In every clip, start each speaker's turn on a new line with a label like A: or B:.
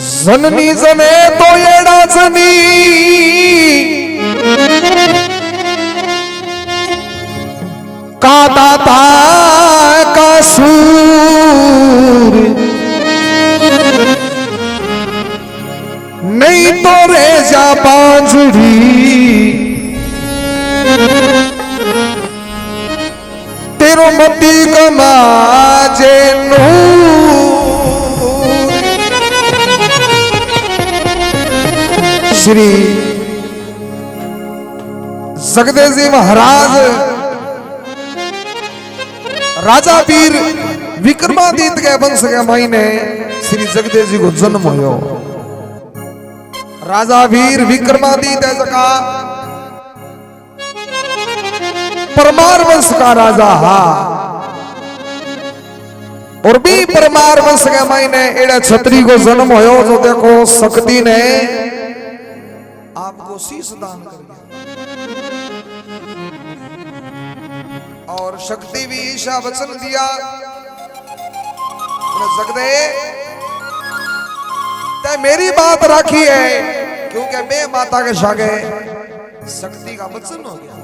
A: जननी जने तो एड़ा जनी का दाता का सूर नहीं तो रे जा बांझड़ी तेरो मती कमाजे श्री जगदेव जी महाराज राजा वीर विक्रमादित्य के वंश के महीने श्री जगदेव जी को जन्म हो। राजा वीर विक्रमादित्य का परमार वंश का राजा हा और भी परमार वंश के महीने एड़े छत्री को जन्म हो जो देखो शक्ति ने आपको शीश दान कर दिया और शक्ति भी ईशा वचन दिया जगदे ते मेरी बात राखी है क्योंकि मैं माता के सागे शक्ति का वचन हो गया।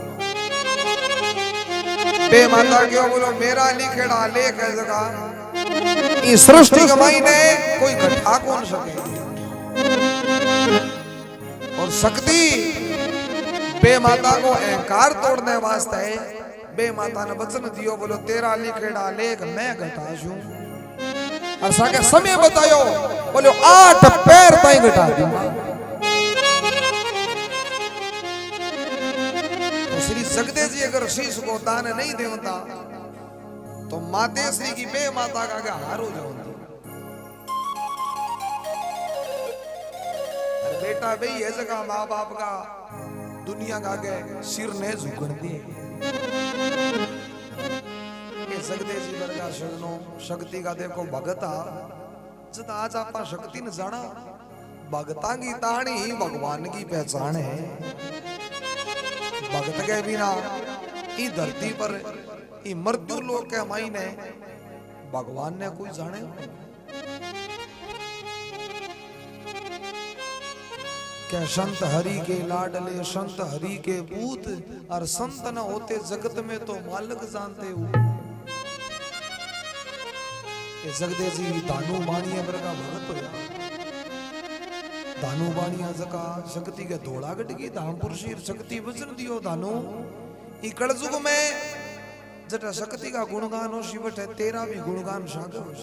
A: बे माता क्यों बोलो मेरा लिखेड़ा लेख है जगह इस सृष्टि कमाई ने कोई घटा कौन सके और शक्ति बे माता को अहंकार तोड़ने वास्ते बे माता ने वचन दियो बोलो तेरा लिखेड़ा लेख मैं घटाशू और साके समय बतायो बोलो 8 पैर ताई घटा दूंगा। तो श्री जगदेव जी अगर शीश को दान नहीं देवता तो माते श्री की बे माता का आगे हार हो जाओ। बेटा भाई ये जगह माँ बाप का दुनिया का आगे सिर ने झुकन दिए जगदेव जी वर्गा शरणों शक्ति का देखो भगता जब आज आप शक्ति ने जाना भगता की ताणी ही भगवान की पहचान है। भगत के बिना इस धरती पर इस मृत्यु लोक के मायने भगवान ने कोई जाने क्या संत हरि के लाडले संत हरि के पूत और संत न होते जगत में तो मालिक जानते हो। जगदेव जी दानू बाणिया वर्गा भगत होया दानू बाणिया जका शक्ति के धोड़ा गट की धामपुर शीर शक्ति वचन दियो दानू ई कलजुग में जटा शक्ति का गुणगान हो शिवट है तेरा भी गुणगान सागर हो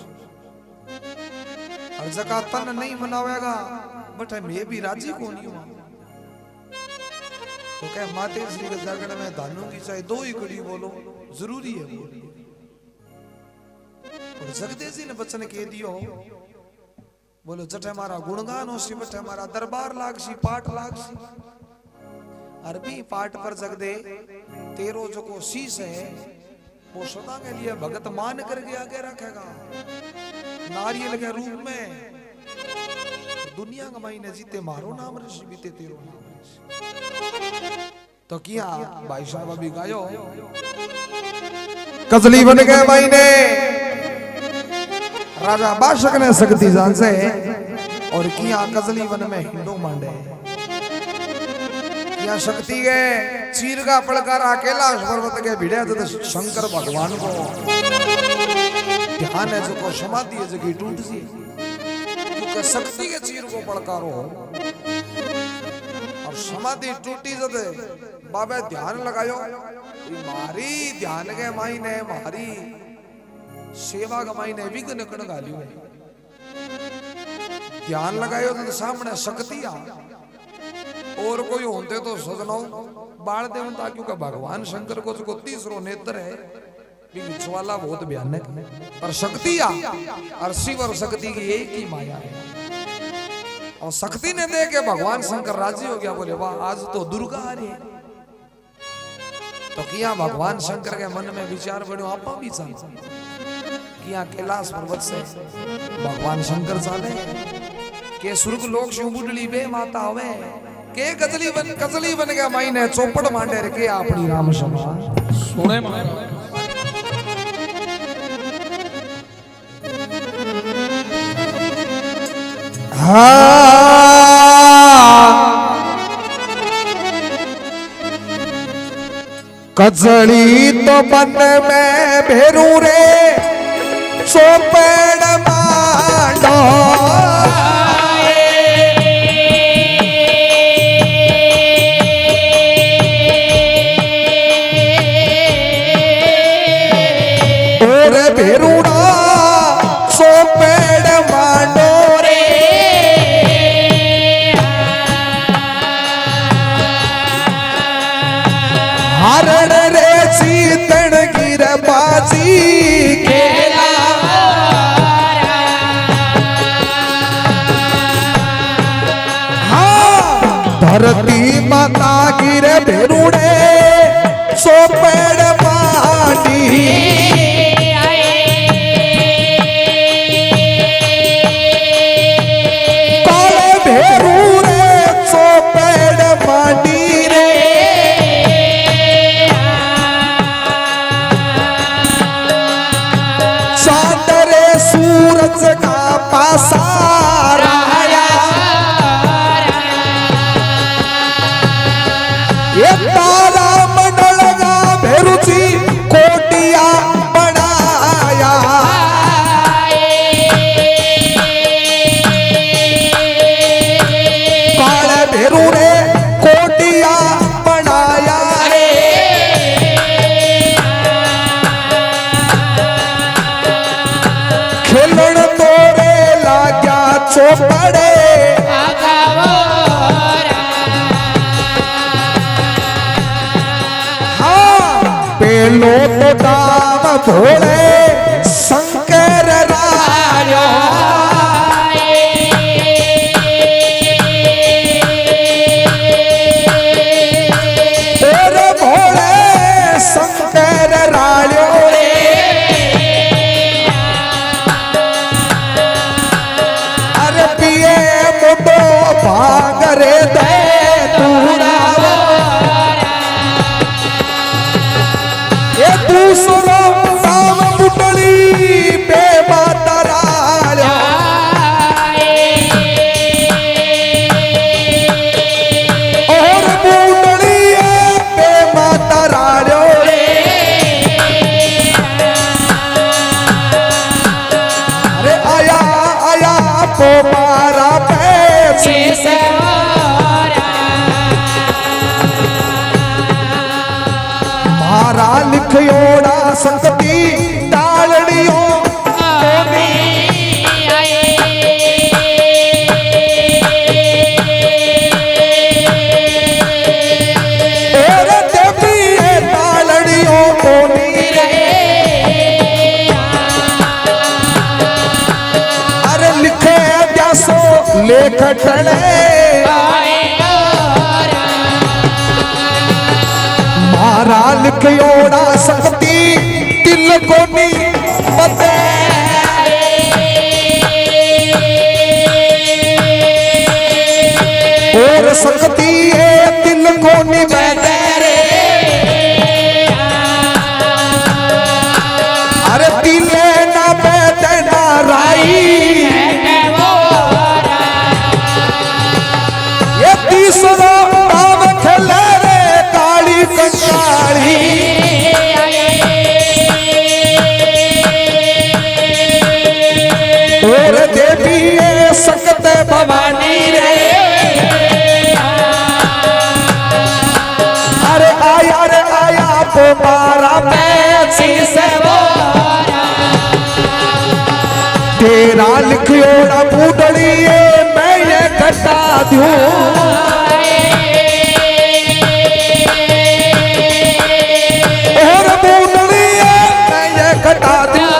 A: और जका तन नहीं मनावेगा बट मैं भी राजी को नहीं हुआ तो क्या माते श्री के जागरण में दानू की चाहे 2 ही कड़ी बोलो जरूरी है बोली और जगदेव जी ने वचन कह दियो बोलो जटे हमारा गुणगान हो सी बटे हमारा दरबार लागसी पाठ लागसी अरबी पाठ पर जगदे तेरो जो को शीश है वो सदा के लिए भगत मान करके आगे रखेगा नारियल के रूप में दुनिया का मायने जीते मारो नाम ऋषि बीते तेरो नाम तो किया भाई साहब अभी गायो कजली बन गए मायने राजा बादशाह ने शक्ति जान से और किया कजली वन में हिंदू मांडे किया शक्ति के चीर का पड़कारा कैलाश पर्वत के भिड़े तो शंकर भगवान को ध्यान है जो को समाधि है जगह टूट सी क्योंकि शक्ति के चीर को पड़कारो और समाधि टूटी जब बाबा ध्यान लगायो मारी ध्यान के मायने मारी सेवा कमाई ने विघ्न कण गालियो ध्यान लगायो तो सामने शक्ति आ और कोई होते तो सजनो बाल देवता क्योंकि भगवान शंकर को जो तीसरो नेत्र है ज्वाला बहुत भयानक पर शक्ति आ और शिव और शक्ति की एक ही माया है और शक्ति ने दे के भगवान शंकर राजी हो गया बोले वाह आज तो दुर्गा आ रही है तो किया भगवान शंकर के मन में विचार बढ़ो आप भी किया कैलाश पर्वत से भगवान शंकर चाले के सुर्ग लोक शिव बुडली बे माता होवे के कजली बन गया माई ने चौपड़ मांडे के अपनी राम सभा सुने कजड़ी तो बन में भेरू रे चोपड़ मांडो और भेरूड़ा चोपड़ मांडो रे हरण रे चीतन गिर बाजी खेला धरती माता गिर भेरूड़े चोपड़ मांडी काले भेरूड़े चोपड़ मांडी रे चांद रे सूरज का पासारा ये तारा मंडल का भेरुची कोटिया बनाया काले भेरू रे कोटिया बनाया रे खेलन तोरे लाग्या चोपड़े पेलो तो दाम भोले शंकर रायो तेरे भोले शंकर रायो रे अरे पिए मुंडो भाग रे दे तूरा दूसरा नाम बुटली पे माता राया और बुटली पे माता रायो रे अरे आया आया पो मारा पैसे से मारा लिखियोड़ा संगति डालड़ियों और देवी डालड़ियों को नीरे अरे लिखे व्यासो लेख टले मारा लिखियोड़ा शक्ति दिल को नी बते और शक्ति है दिल को नी बते रे अरे दिल ना बते ना राई ये तीसरा नाम खेले रे काली कंकाली और देवी ये सकत भवानी रे अरे आया पो मारा पैसी से तेरा लिखियोड़ा बूढ़ड़ी मैं ये घटा दूं और बूढ़ड़ी मैं ये घटा दूं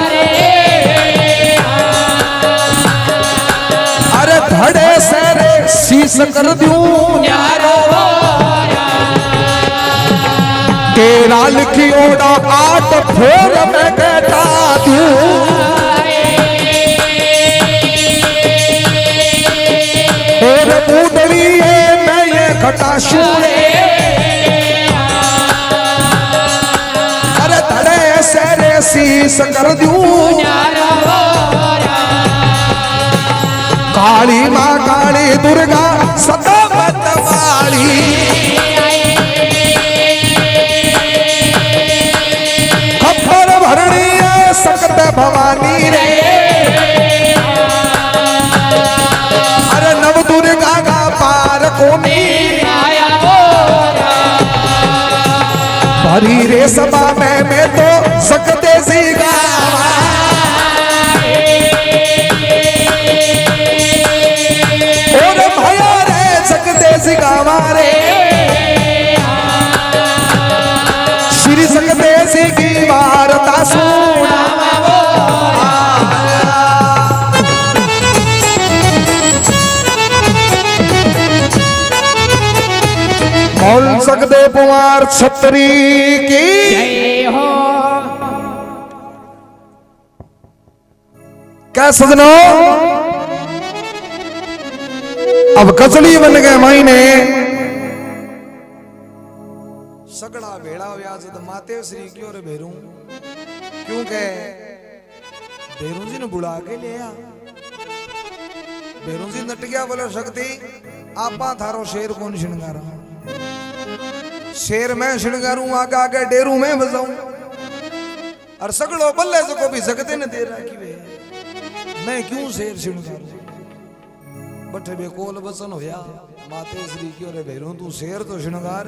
A: अरे धड़े से रे शीश कर दूं तेरा लिखियोड़ा 8 फोर में घटा दूं और बूढ़ड़ी मैं ये घटा शूरे अरे धड़े से रे शीश कर दूं काली माँ काली दुर्गा सदा मतवाली खप्पर भरणी सकत भवानी रे अरे नव दुर्गा का पार कोनी भरी रे सभा में मैं तो सकते सी गावा और भया रे सकते सी गावा रे श्री सकते सी की वार्ता सुना बोल सकते कुमार छत्री की
B: जय हो।
A: क्या सजनो अब कचली बन गए महीने सगड़ा भेड़ा व्याज माते श्री की और भेरू क्योंकि भेरू जी ने बुला के लिया भेरू जी नट गया बोले शक्ति आपा थारो शेर कौन श्रृंगारा शेर में श्रृंगारू आगे आगे डेरू में बजाऊं और सगड़ो बल्ले से को भी सकते न दे रखी वे मैं क्यों शेर श्रृंगारू बठे बे कोल बचन होया माते श्री की और भेरू तू शेर तो श्रृंगार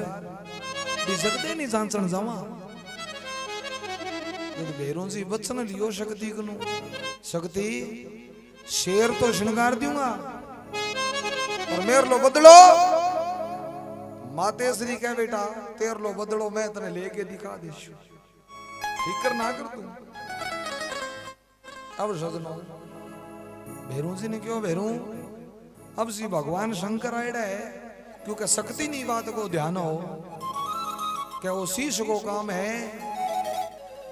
A: भी सकते नहीं सांसण जावा भेरू जी बचन लियो शक्ति कनु शक्ति शेर तो श्रृंगार दूंगा और मेरे लो बदलो माते श्री कह बेटा तेर लो बदलो मैं तने लेके दिखा देशु फिकर ना कर तू अब सजनो भेरू जी ने क्यों भेरू अब जी भगवान शंकर आयड़ा है क्योंकि शक्ति नहीं बात को ध्यान हो क्या वो शीश को काम है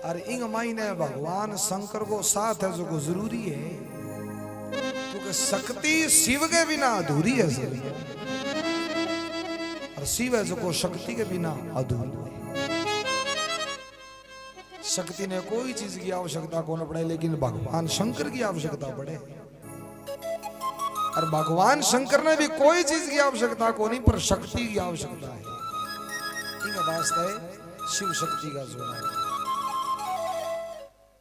A: और इंग मायने भगवान शंकर को साथ है जो को जरूरी है क्योंकि शक्ति शिव के बिना अधूरी है और शिव है जो को शक्ति के बिना अधूरी है शक्ति ने कोई चीज की आवश्यकता को न पड़े लेकिन भगवान शंकर की आवश्यकता पड़े और भगवान शंकर ने भी कोई चीज की आवश्यकता को नहीं पर शक्ति की आवश्यकता है इनका वास्ता है शिव शक्ति का जोड़ा है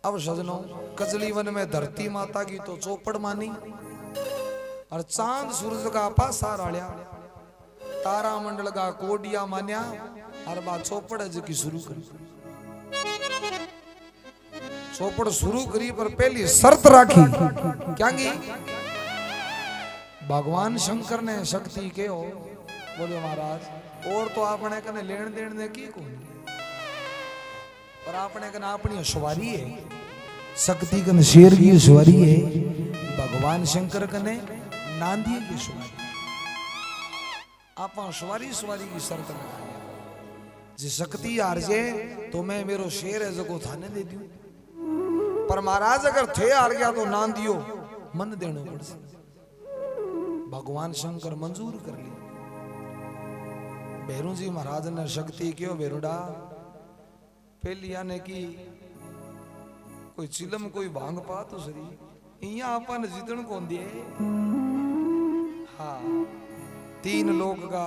A: अब सजनों कजली वन में धरती माता की तो चौपड़ मानी और चांद सूरज का पासा राड़िया तारा मंडल का कोडिया मान्या और बात चौपड़ की शुरू करी चौपड़ शुरू करी पर पहली शर्त राखी क्या की भगवान शंकर ने शक्ति के हो बोले महाराज और तो आपने कने लेन देन ने की कौन पर आपने कने अपनी सवारी है शक्ति कने शेर की सवारी है भगवान शंकर कने नांदी की सवारी आप सवारी सवारी की शर्त लगाई जी शक्ति हार जाए तो मैं मेरो शेर है जो को थाने दे दूं पर महाराज अगर थे हार गया तो नांदियो मन देना पड़ भगवान शंकर मंजूर कर ली भैरू जी महाराज ने शक्ति क्यों बेरुडा पहली आने की कोई चिलम कोई भांग पा तो सही इया आपन जीतन कौन दिए हाँ 3 लोग का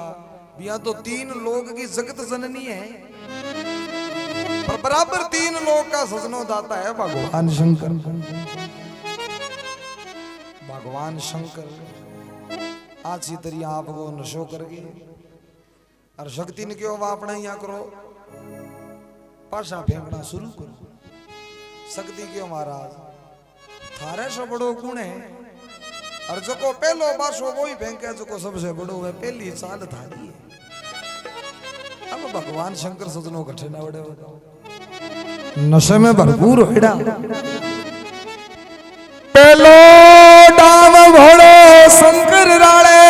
A: या तो 3 लोग की जगत जननी है पर बराबर 3 लोग का सजनो दाता है भगवान शंकर भगवान शंकर आज ही तरी आपको नशो करके और शक्ति ने क्यों अपना यहाँ करो पाशा फेंकना शुरू करो शक्ति क्यों महाराज थारे से बड़ो गुण है और जो को पहलो बासो वो ही फेंके जो को सबसे बड़ो है पहली चाल थारी है अब भगवान शंकर सजनों कठे ना बड़े नशे में भरपूर हेड़ा पहलो डाम भोड़ो शंकर राणे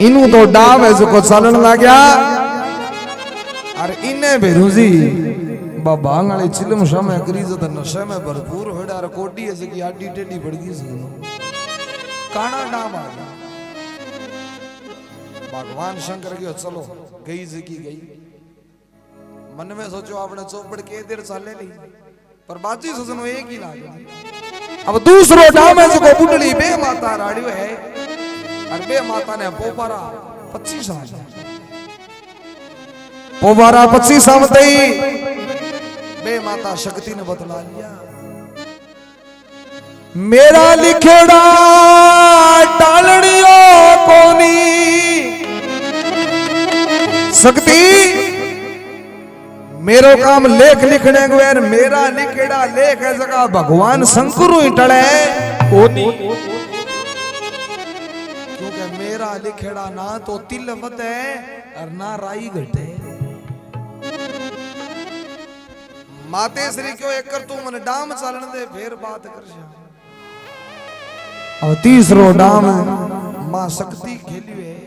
A: इनू तो डाव है जो को चलन लग्या और इन्हें भेरू जी बाबांग वाली चिलम समय करी जो नशे में भरपूर होड़ा और कोटी है जकी आडी टेडी पड़ गई काना डाम आ गया भगवान शंकर की चलो गई जकी गई मन में सोचो आपने चौपड़ के देर चाले नहीं पर बाजी सजनो एक ही लागे अब दूसरो डाम है जो बुडली बे माता राड़ियो है और बे माता ने पोपारा 25 आया पोपारा 25 आमते ही बे माता शक्ति ने बतला लिया मेरा लिखेड़ा टालड़ियो कोनी शक्ति मेरो काम लेख लिखने को यार मेरा लिखेड़ा लेख है जगह भगवान शंकर ही टले कोनी क्योंकि मेरा लिखेड़ा ना तो तिल मत है और ना राई घटे माते श्री क्यों एक कर तू मन डाम चलन दे फिर बात कर और तीसरो डाम मां शक्ति खेली है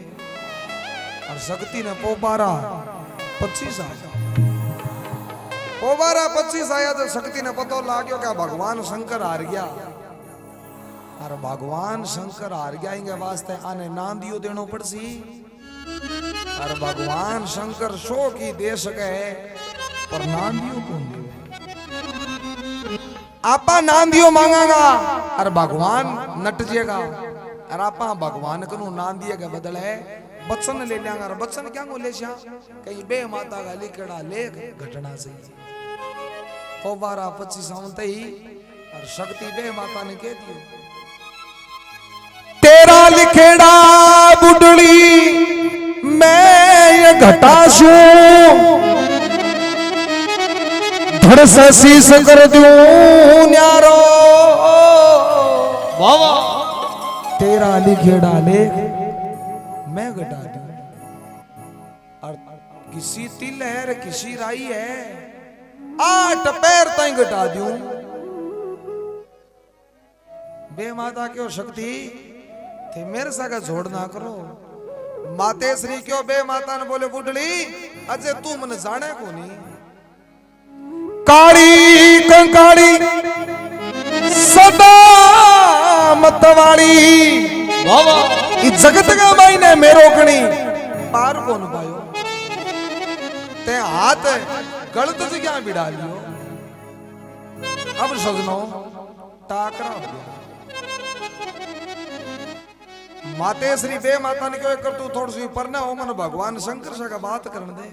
A: और शक्ति ने पोबारा 25 आया पोबारा 25 आया तो शक्ति ने पता लाग्यो क्या भगवान शंकर हार गया और भगवान शंकर हार गया इनके वास्ते आने नांदियो देनो पड़सी और भगवान शंकर शो की दे सके पर नांदियो कौन दे आपा नांदियो मांगागा और भगवान नट जाएगा और आपा भगवान को नांदिए के बदले बच्चन ले लेंगे और बच्चन क्या को ले कहीं बे माता का लिखड़ा लेख घटना से तो 12-25 आते ही और शक्ति बे माता ने कह दियो तेरा लिखेड़ा बुडली मैं ये घटाशू धड़ से शीश कर दूं न्यारो बाबा तेरा लिखेड़ा लेख मैं घटा दूं और किसी तिल है रे किसी राई है 8 पैर तक घटा दूं बे माता क्यों शक्ति थे मेरे साथ जोड़ ना करो माते श्री क्यों बे माता ने बोले बुडली अजय तू मन जाने को नहीं काली कंकाली सदा मतवाली इस जगत का भाई ने मेरो कणी पार कौन पायो ते हाथ गलत जगह बिड़ा लियो अब सजनो टाकरा हो गया माते श्री बे माता ने क्यों कर तू थोड़ी सी पर ना हो मन भगवान शंकर से का बात करने दे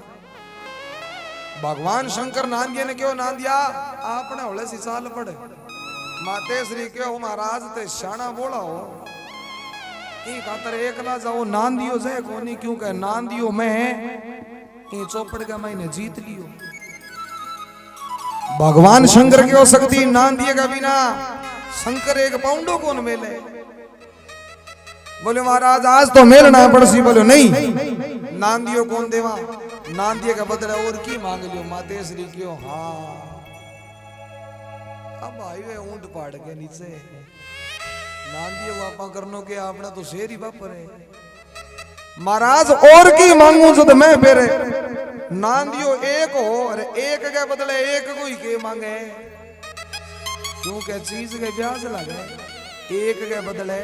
A: भगवान शंकर नांदिया ने क्यों नांदिया आपने होले सी साल पड़े माते श्री क्यों महाराज ते शाना बोला हो ई खातर एकला जाओ नांदियो से कोनी क्योंकि नांदियो में ई चौपड़ का मैंने जीत लियो भगवान शंकर क्यों शक्ति नांदिए का बिना शंकर एक पाउंडो कौन मेले बोले महाराज आज तो मेलना पड़सी बोलो नहीं नांदियो कौन देवा नांदिए का बदला और की मांग लियो माते श्री क्यों हाँ अब आयो ऊंट पाड़ के नीचे नांदिए वापा करनो के आपने तो शेर ही वापर है महाराज और की मांगू तो मैं फिर नांदियो एक हो और एक के बदले एक को ही के मांगे क्योंकि चीज के ब्याज लगे एक के बदले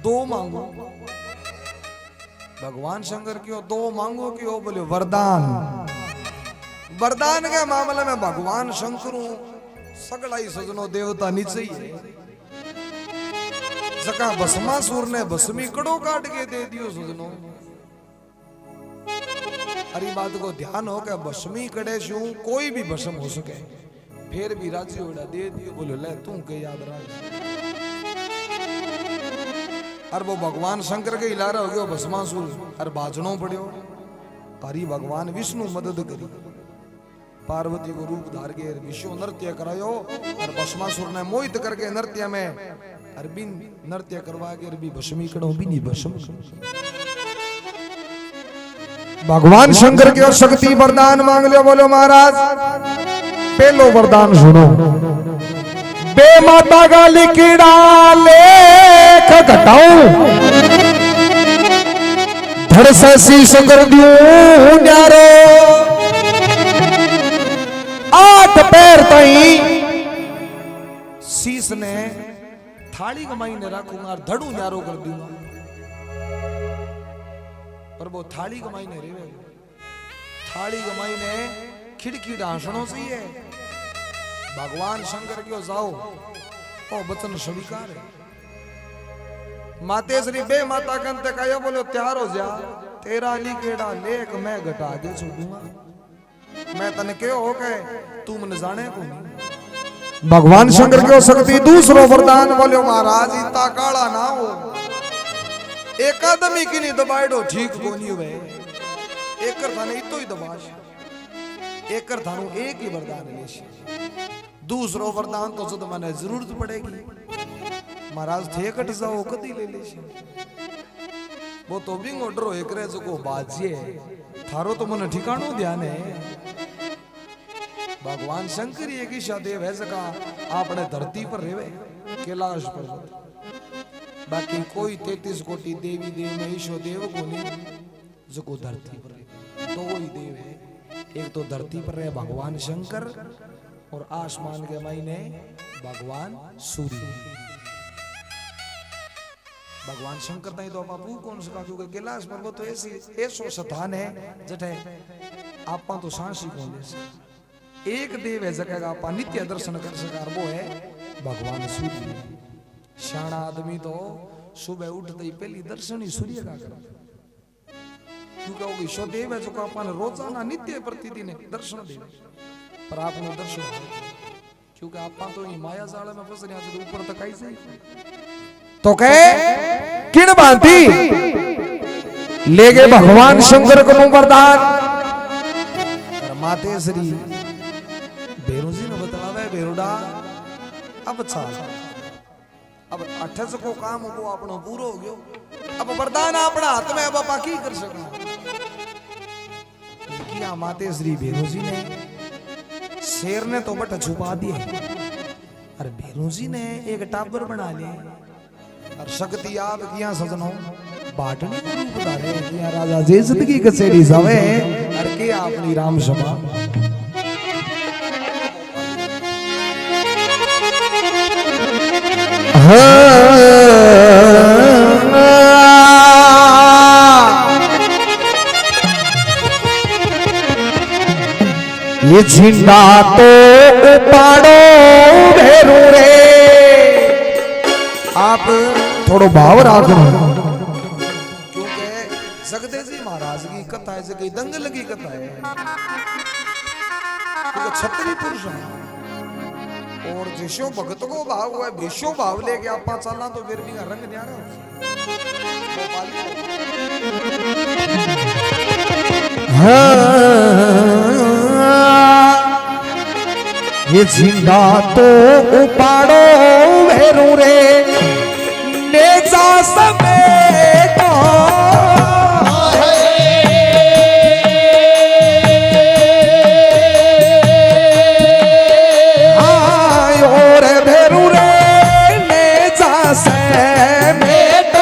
A: 2 मांगो भगवान शंकर क्यों 2 मांगो क्यों बोले वरदान वरदान के मामले में भगवान शंकर सगड़ा ही सजनो देवता नीचे ही है जका भस्मासुर ने भस्मी कड़ो काट के दे दियो सजनो अरे बात को ध्यान हो के भस्मी कड़े शू कोई भी भस्म हो सके फिर भी राजी होड़ा दे दियो बोले ले तू के याद रख और वो भगवान शंकर के इलारा हो गयो भस्मासुर और बाजनो पड़ियो हरि भगवान विष्णु मदद करी पार्वती को रूप धार के विश्व नृत्य करायो और भस्मासुर ने मोहित करके नृत्य में अरबिन नृत्य करवा के अरबी भस्मी करो भी नहीं भस्म भगवान शंकर के शक्ति वरदान मांग लियो बोलो महाराज पहलो वरदान सुनो बे माता का लिखड़ा लेख घटाऊं धड़ से शीश कर दूं न्यारो 8 पैर तई शीश ने थाली कमाई ने रखूंगा और धड़ू न्यारो कर दूंगा पर वो थाली कमाई ने रेवे थाली कमाई ने खिड़की ढांसणों से है भगवान शंकर क्यों जाओ ओ बचन स्वीकार है माते श्री बे माता कंते काया बोलो त्यार हो जा तेरा ली केड़ा लेख मैं घटा के छोड़ूंगा मैं तने क्यों हो के तू मन जाने को नहीं भगवान शंकर क्यों शक्ति दूसरो वरदान बोलो महाराज इतना काला ना हो एक आदमी की नहीं दबाइडो ठीक कोनी हुए एक कर थाने इतो ही दबाश एक कर थानो एक ही वरदान लेश दूसरो वरदान तो जद मने जरूरत पड़ेगी महाराज थे कट जाओ कदी ले ले वो तो भी ऑर्डर हो एक रे जो को बाजिए थारो तो मन ठिकानो ध्यान है भगवान शंकर एक ही देव है जका आपने धरती पर रेवे कैलाश पर बाकी कोई 33 कोटि देवी देव में ईश्वर देव को नहीं जो को धरती पर रेवे तो वही देव है एक तो धरती पर रहे भगवान शंकर और आसमान के महीने भगवान सूर्य भगवान शंकर नहीं तो बापू कौन सा क्योंकि कैलाश पर्वत तो ऐसी ऐसो स्थान है जठे आपा तो सांसी कौन दे एक देव है जगह आपा नित्य दर्शन कर सकार वो है भगवान सूर्य शाना आदमी तो सुबह उठते ही पहली दर्शन ही सूर्य का कर क्योंकि वो ईश्वर देव है जो आपा ने रोजाना नित्य प्रतिदिन दर्शन दे पर आपने दर्शन क्योंकि आपा तो ये माया जाल में फंस रहे हैं ऊपर तक आई से तो कहे किन बांधी ले गए भगवान शंकर को वरदान माते श्री बेरू जी ने बतलावे बेरुडा अब चाल अब 28 को काम हो अपनो पूरो हो गयो अब वरदान अपना हाथ में अब आपा की कर सकना किया माते श्री बेरू जी ने शेर ने तो बट छुपा दिया अरे बेरू जी ने एक टाबर बना लिया और शक्ति याद किया सजनों बाटनी को रूप धारे किया राजा जे जिंदगी कचेरी जावे और के अपनी राम सभा ये झिंडा तो उपाड़ो भेरू रे आप थोड़ो भाव राखो क्योंकि जगदे जी महाराज की कथा है जगह दंगल की कथा है क्योंकि छतरी पुरुष है और जिसो भगत को भाव हुआ विश्व भाव लेके आप चलना तो फिर भी रंग न्यारा ये जिंदा तो उपाड़ो भेरू रे ने जा समेत और भेरू रे ने जा समेत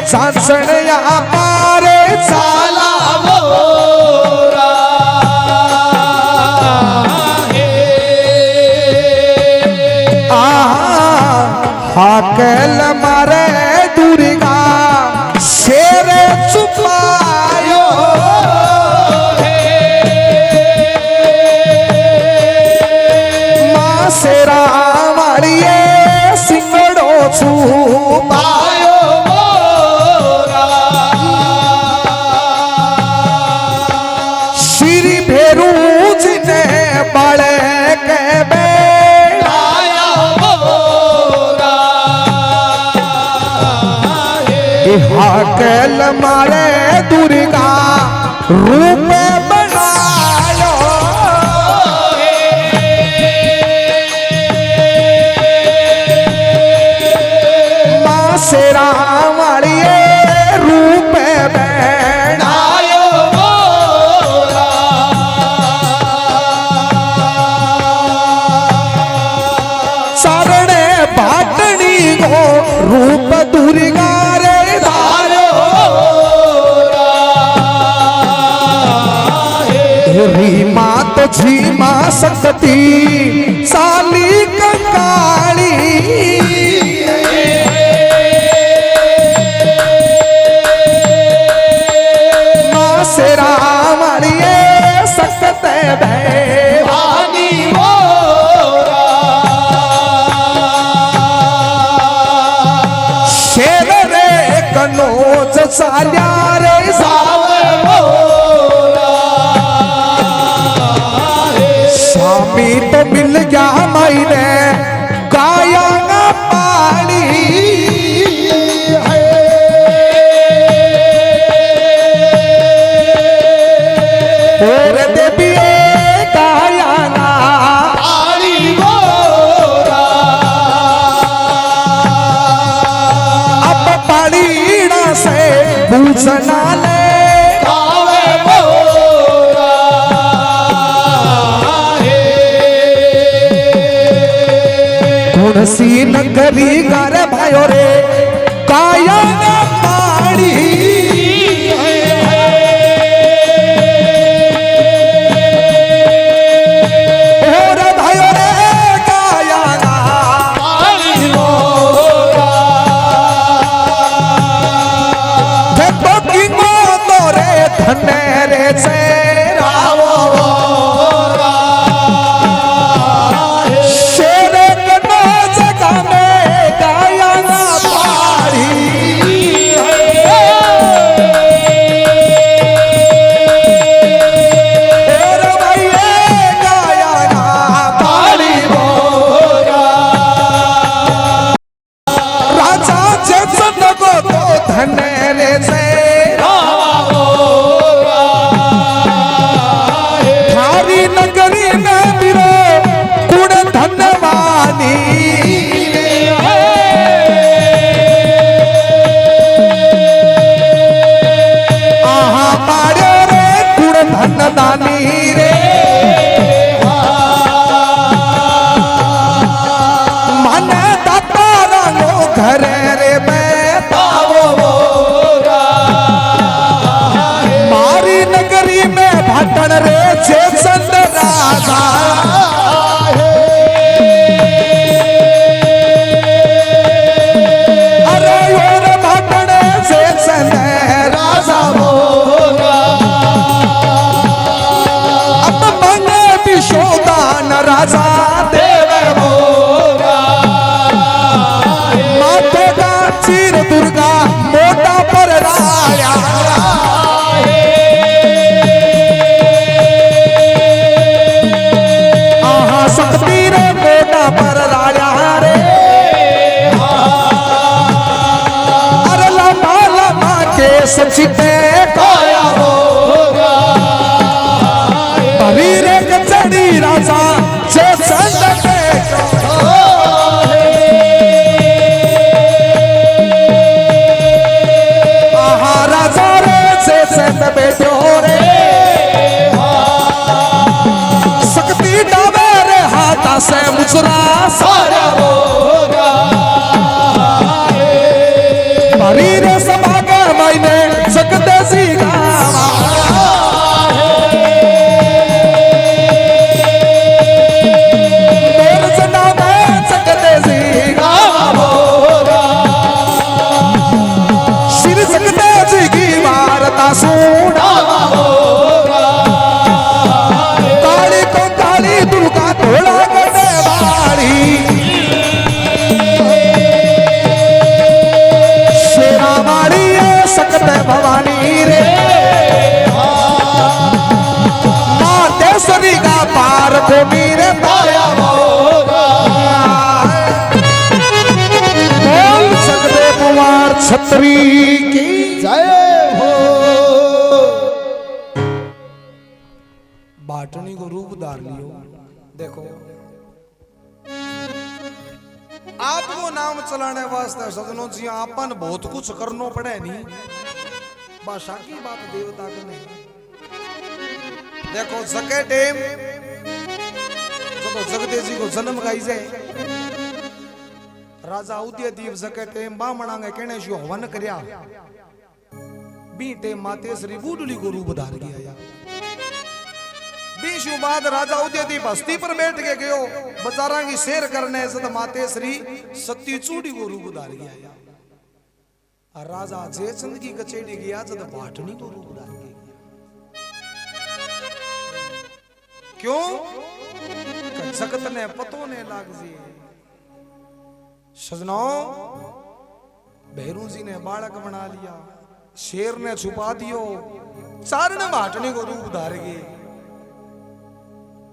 A: सांसण यहाँ पारे साला मोरा हाकल मारे दुर्गा शेर छुपायो माँ शेरा मारिए सिंगड़ो छुपायो हाकल मारे दुर्गा रूप बनायो माँ शेरा मारिए रूप बनायो सारणे बाटनी को रूप दुर्गा मात झीमा सकती साली कंकाली माँ से
B: भवानी मोरा
C: शेर रे कनोज चाल्या रे
B: सावे मोरा
C: स्वामी तो मिल गया मैंने गाया पानी और देवी गाया
B: पानी मोरा
C: अब पानीड़ा से पूछना ले
B: सावे मोरा
C: तुलसी नगरी घर भयो रे गाया पानी और भयो रे गाया
B: पानी मोरा
C: देखो किंगो तोरे धने रे से
B: रावो मोरा
C: शेर कनो जगह में गाया पानी और भैया गाया
B: पानी मोरा
C: राजा जैसन को तो धने रे से थारी नगरी में बिरो कुण धनवानी आहा मारे रे कुण धनदानी रे मन दाता रानो घर रे बैठा मारी नगरी में भटन रे छे संत राजा अरे योर भटन छे संत राजा अब मन विशोदान राजा देव माथे का चीर दुर्गा मोटा पर राया आहा शक्ति रे मोटा पर राजा रे अरे लमा लमा के सचिते
B: काया मोरा
C: हरी रे कचड़ी राजा जे संत के आहा राजा रे जे संत बैठो रे शक्ति डावे रे हाथा से मुचरा
B: सारा मोरा
C: हरी रे सभा के मैंने सकते सी गावा मेरे जना में सकते सी गावा श्री सकते जी की वार्ता सुना काली को काली दुर्गा थोड़ा करने वाली शेरा वाली है सकते भवानी रे माँ देसरी का पार को मेरे पाया बोल सकते कुमार छत्री की
B: जय हो
A: बाटनी को रूप धार लियो। देखो आपको नाम चलाने वास्ते सजनों जी आपन बहुत कुछ करनो पड़े नहीं। भाषा की बात देवता को नहीं। देखो जके टेम जब जगदे जी को जन्म गाई जाए राजा उदय दीप जके टेम बामणांगे कहने जो हवन करया बी टेम माते श्री बूडली को रूप धार गया या बीशु बाद राजा उदयदीप हस्ती पर बैठ के गयो बजारा की शेर करने से माते श्री सती चूड़ी को रूप धार गया और राजा जयचंद की कचेड़ी गया जब भाटनी को रूप धार गया क्यों जगत ने पतो ने लाग जी सजनो भैरू जी ने बालक बना लिया, शेर ने छुपा दियो, चारण बाटने को रूप धार गए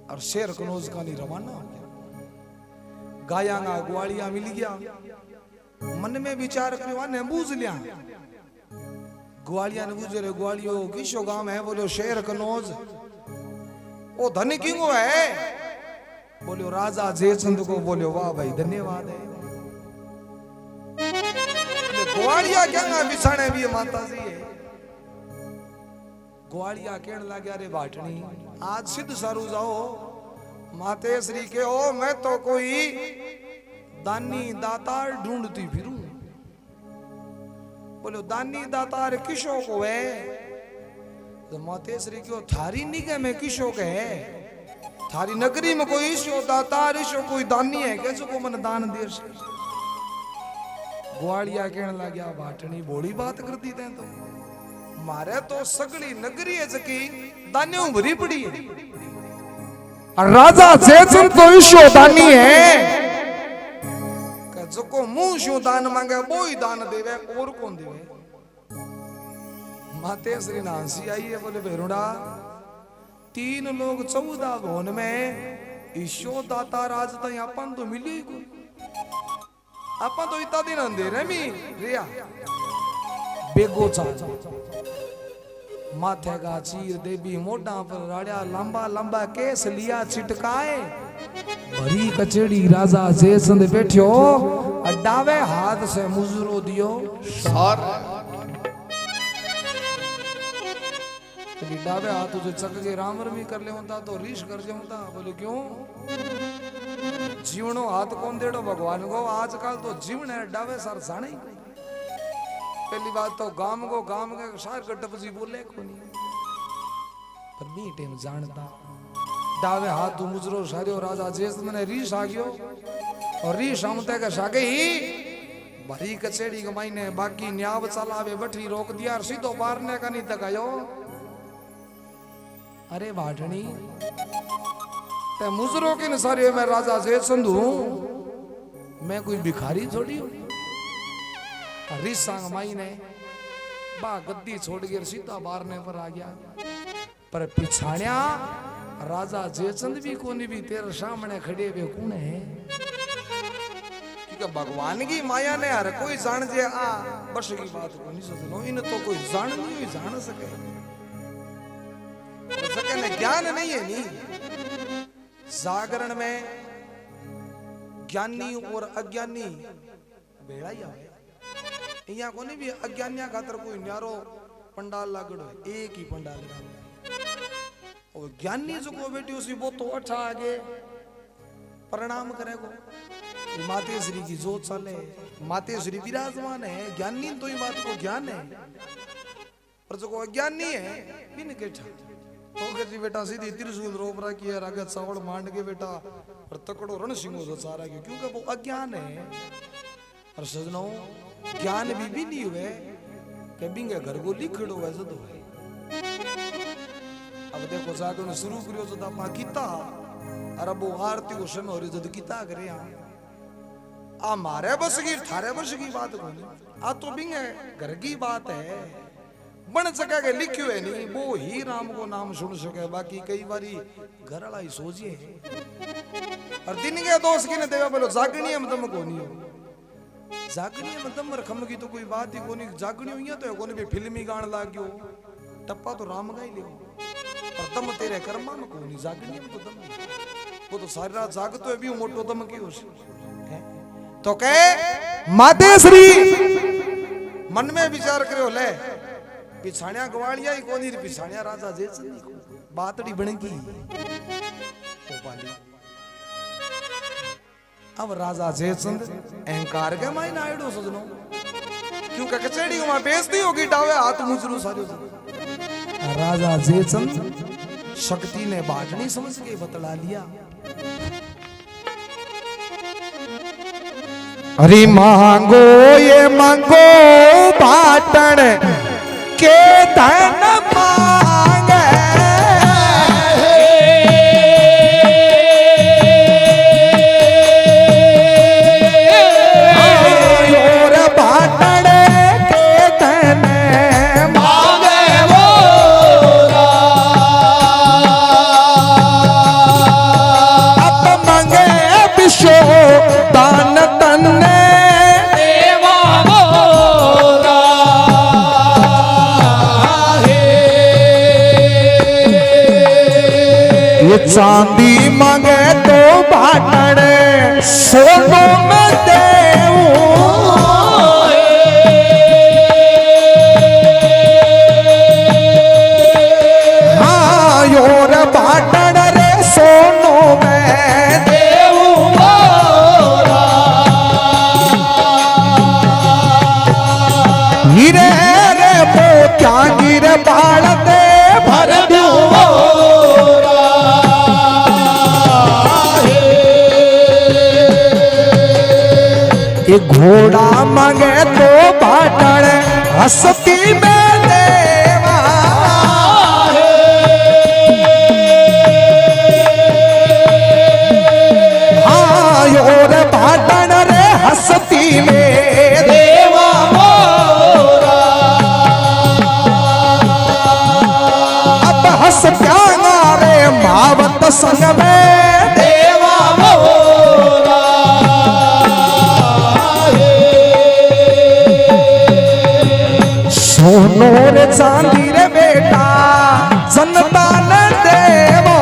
A: और शेर कनौज का नहीं रवाना हो गया। गायांगा ग्वालिया मिल गया, मन में विचार करो ने बूझ लिया। ग्वालिया ने बूझे रे ग्वालियो किसो गांव है? बोलो शेर कनौज। ओ धनी क्यों है? बोलो राजा जयचंद को। बोलो वाह भाई धन्यवाद है। ग्वालिया क्या बिछाने भी माता जी है। ग्वालिया कहने लगा रे बाटनी आज सिद्ध सारू जाओ माते श्री के ओ मैं तो कोई दानी दातार ढूंढती फिरूं। बोलो दानी दातार किशो को है? तो माते श्री को थारी निगह में किशो के है? थारी नगरी में कोई ईशो दातार ईशो कोई दानी है क्या जो को मन दान दे सके? ग्वालिया कहने लगा बाटनी बोली बात करती थे तो मारे तो सगड़ी नगरी है जकी दानियों भरी पड़ी है।
C: राजा जयचंद तो ईशो दानी है
A: कि जो को मुंह शो दान मांगे वो ही दान देवे और कौन देवे? माते श्री नांसी आई है। बोले बेरुड़ा 3 लोग 14 भवन में ईशो दाता राज तो अपन तो मिली ही कोई। अपन तो इतना दिन अंधेरे में रिया बेगो चा माथे का चीर देवी मोटा पर राड़ा लंबा लंबा केस लिया चिटकाए भरी कचेड़ी राजा जयचंद बैठो अड्डावे हाथ से मुजरो दियो सार डावे हाथ तुझे चक के राम रमी कर ले होता तो रीश कर जे होता। बोले क्यों? जीवनो हाथ कौन देड़ो भगवान को? आजकल तो जीवन है डावे सर जाने ही नहीं। पहली बात तो गांव के सार गड्ढप जी बोले को नहीं पर मी टेम जानता डावे हाथ तू मुजरो सारियो राजा जयचंद ने रीश आ गयो और रीश हमते के सागे ही भरी कचेड़ी कमाई ने बाकी न्याव चलावे बठी रोक दिया और सीधो पारने का नहीं तकायो। अरे बाटनी ते मुजरो के नसारे मैं राजा जयचंद हूं, मैं कोई भिखारी थोड़ी हूं। रिसांग माई ने बा गद्दी छोड़ के सीधा बारने पर आ गया पर पिछाड़िया राजा जयचंद भी कोनी भी तेरे सामने खड़े हुए कौन है? क्योंकि भगवान की माया ने हर कोई जान जे आ बस की बात को नहीं सोचनो इन तो कोई जान नहीं जान सके ने ज्ञान नहीं है नी। जागरण में ज्ञानी और अज्ञानी बेड़ा ही आवे। यहाँ को नहीं भी अज्ञानिया खातर कोई न्यारो पंडाल लागड़ो एक ही पंडाल और ज्ञानी जो को बेटी उसी वो तो अच्छा आगे प्रणाम करेगो। माते श्री की जोत चले माते श्री विराजमान है। ज्ञानी तो ही बात को ज्ञान है पर जो को अज्ञानी है बिन के तो जी बेटा सीधी त्रिशूल रोप रखी है आगे चावल मांड के बेटा और तकड़ो रण सिंहो जो सारा के क्योंकि वो अज्ञान है। और सजनो ज्ञान भी नहीं हुए कि बिंगे घर को लिखड़ो है जदो है। अब देखो जाकर ने शुरू करियो तो दापा कीता अरे वो आरती को सन हो रही जद कीता करे आ मारे बस की थारे बस की बात को आ तो बिंगे घर की बात है बन सके के लिखियो है नहीं वो ही राम को नाम सुन सके। बाकी कई बारी घर वाला ही सोचिए और दिन के दोस्त की ने देवा बोलो जागनी हम तुम को नहीं हो जागनी में तुम रखम की तो कोई बात ही कोनी जागनी हुई है तो कोनी भी फिल्मी गान लाग गयो टप्पा तो राम का ही लियो पर दम तेरे कर्मा में कोनी जागनी में तो दम वो तो सारी रात जागतो है भी मोटो दम की उस तो कहे
C: माते श्री
A: मन में विचार करो ले पिछाणिया ग्वालिया ही कोनी पिछाणिया राजा जयचंद बातड़ी बनेगी अब राजा जयचंद अहंकार के मायने आइडो सजनो क्योंकि कचेड़ी में बेइज्जती होगी डावे हाथ मुजरू सारियो राजा जयचंद शक्ति ने बाटनी समझ के बतला लिया।
C: अरे मांगो ये मांगो बाटन के धन मांगे ये चांदी मांगे तो भाटड़ सोनो में देऊं हाँ योर भाटड़ रे सोनो में देऊं हीरे रे मोत्या गिर बाल दे भर दूं ये घोड़ा मांगे तो भाटड़ हस्ती में देवा हाँ योर भाटड़ रे हस्ती में देवा मोरा अब हंस प्यागा रे मावत संग में देवा मोरा सोनो रे चांदी रे बेटा जनता ने देवो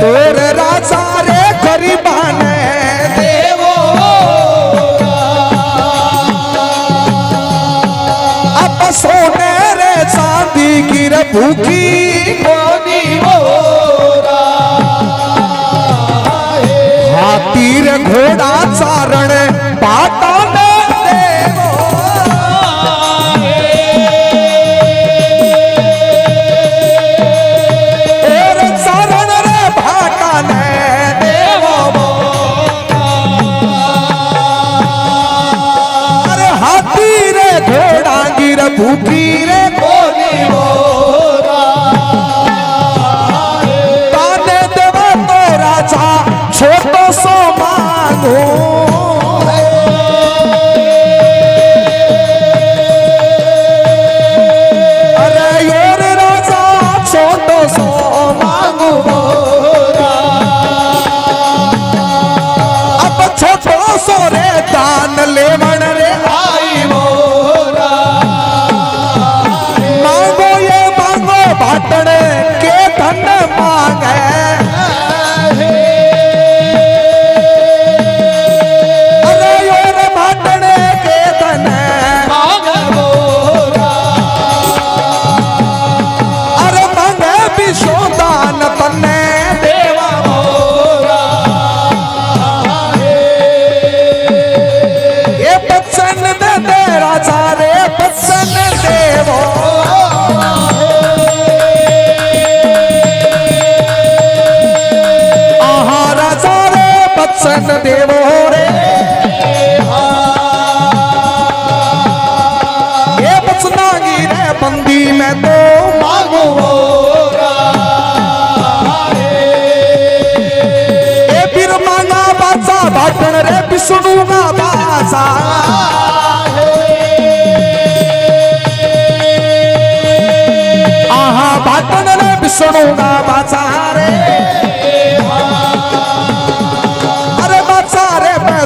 C: और राजा रे गरीबा ने देवो अब सोने रे चांदी की रे भूखी कोनी मोरा हाथी रे घोड़ा चारण पाटा में देवो और चारण रे भाटा ने देवो अरे हाथी रे घोड़ा गिर भूखी रे कोनी मोरा ताने देवा तो राजा छोटो सो मांगो अरे योर राजा छोटो सो मांगो अब छोटो सो रे दान लेवण रे आई मोरा मांगो ये मांगो भाटड़ के धन मांगे बच्चन देवो रे ये बचनागी रे बंदी में तो मांगो ये फिर मांगा बाचा भाटन रे विष्णु का बाचा आहा भाटन रे विष्णु का बाचा रे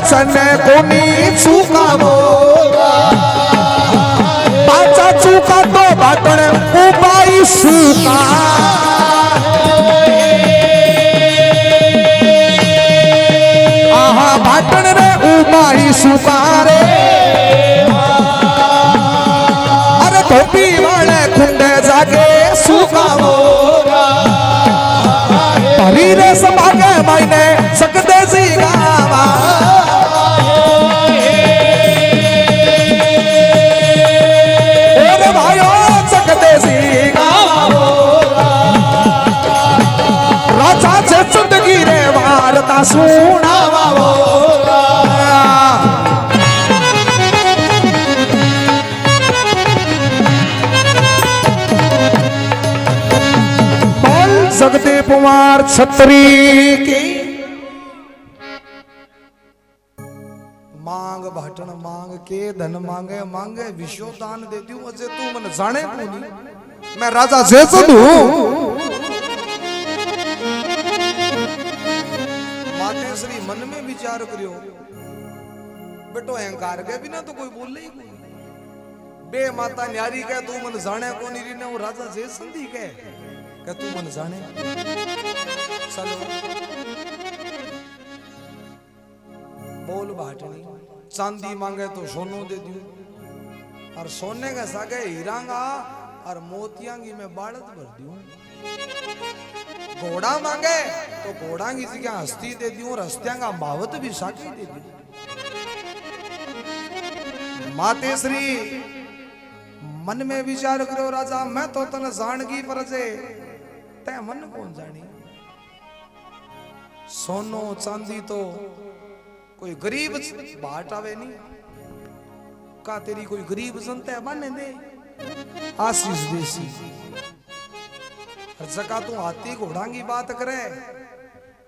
C: चने कोनी चूका मोरा बाचा चूका तो भाटण उपाई सूका आहा भाटण रे उपाई सूका रे अरे धोबी वाले खुंडे जागे सूका मोरा परी रे समागे मायने सकते सी गावा जिंदगी रे वार्ता सुनावा बोल जगदेव कुमार छत्री की मांग भाटन मांग के धन मांगे मांगे विश्वदान दे दूं अजे तू मन जाने कोनी मैं राजा जयचंद हूं श्री मन में विचार करियो बेटो अहंकार के बिना तो कोई बोले ही कोई बे माता न्यारी कह तू मन जाने को नहीं ने वो राजा जयसंधी कह तू मन जाने चलो बोल बाटनी चांदी मांगे तो सोनो दे दूं और सोने का सागे हीरांगा और मोतियांगी में बाड़त भर दूं घोड़ा मांगे तो घोड़ा की जगह हस्ती दे दूं और हस्तियांगा मावत भी साकी दे दूं मातेश्री मन में विचार करो राजा मैं तो तन जानगी पर जे ते मन कौन जानी सोनो चांदी तो कोई गरीब बाट आवे नहीं का तेरी कोई गरीब जनता है बने दे आशीष देसी जका तू हाथी घोड़ा की बात करे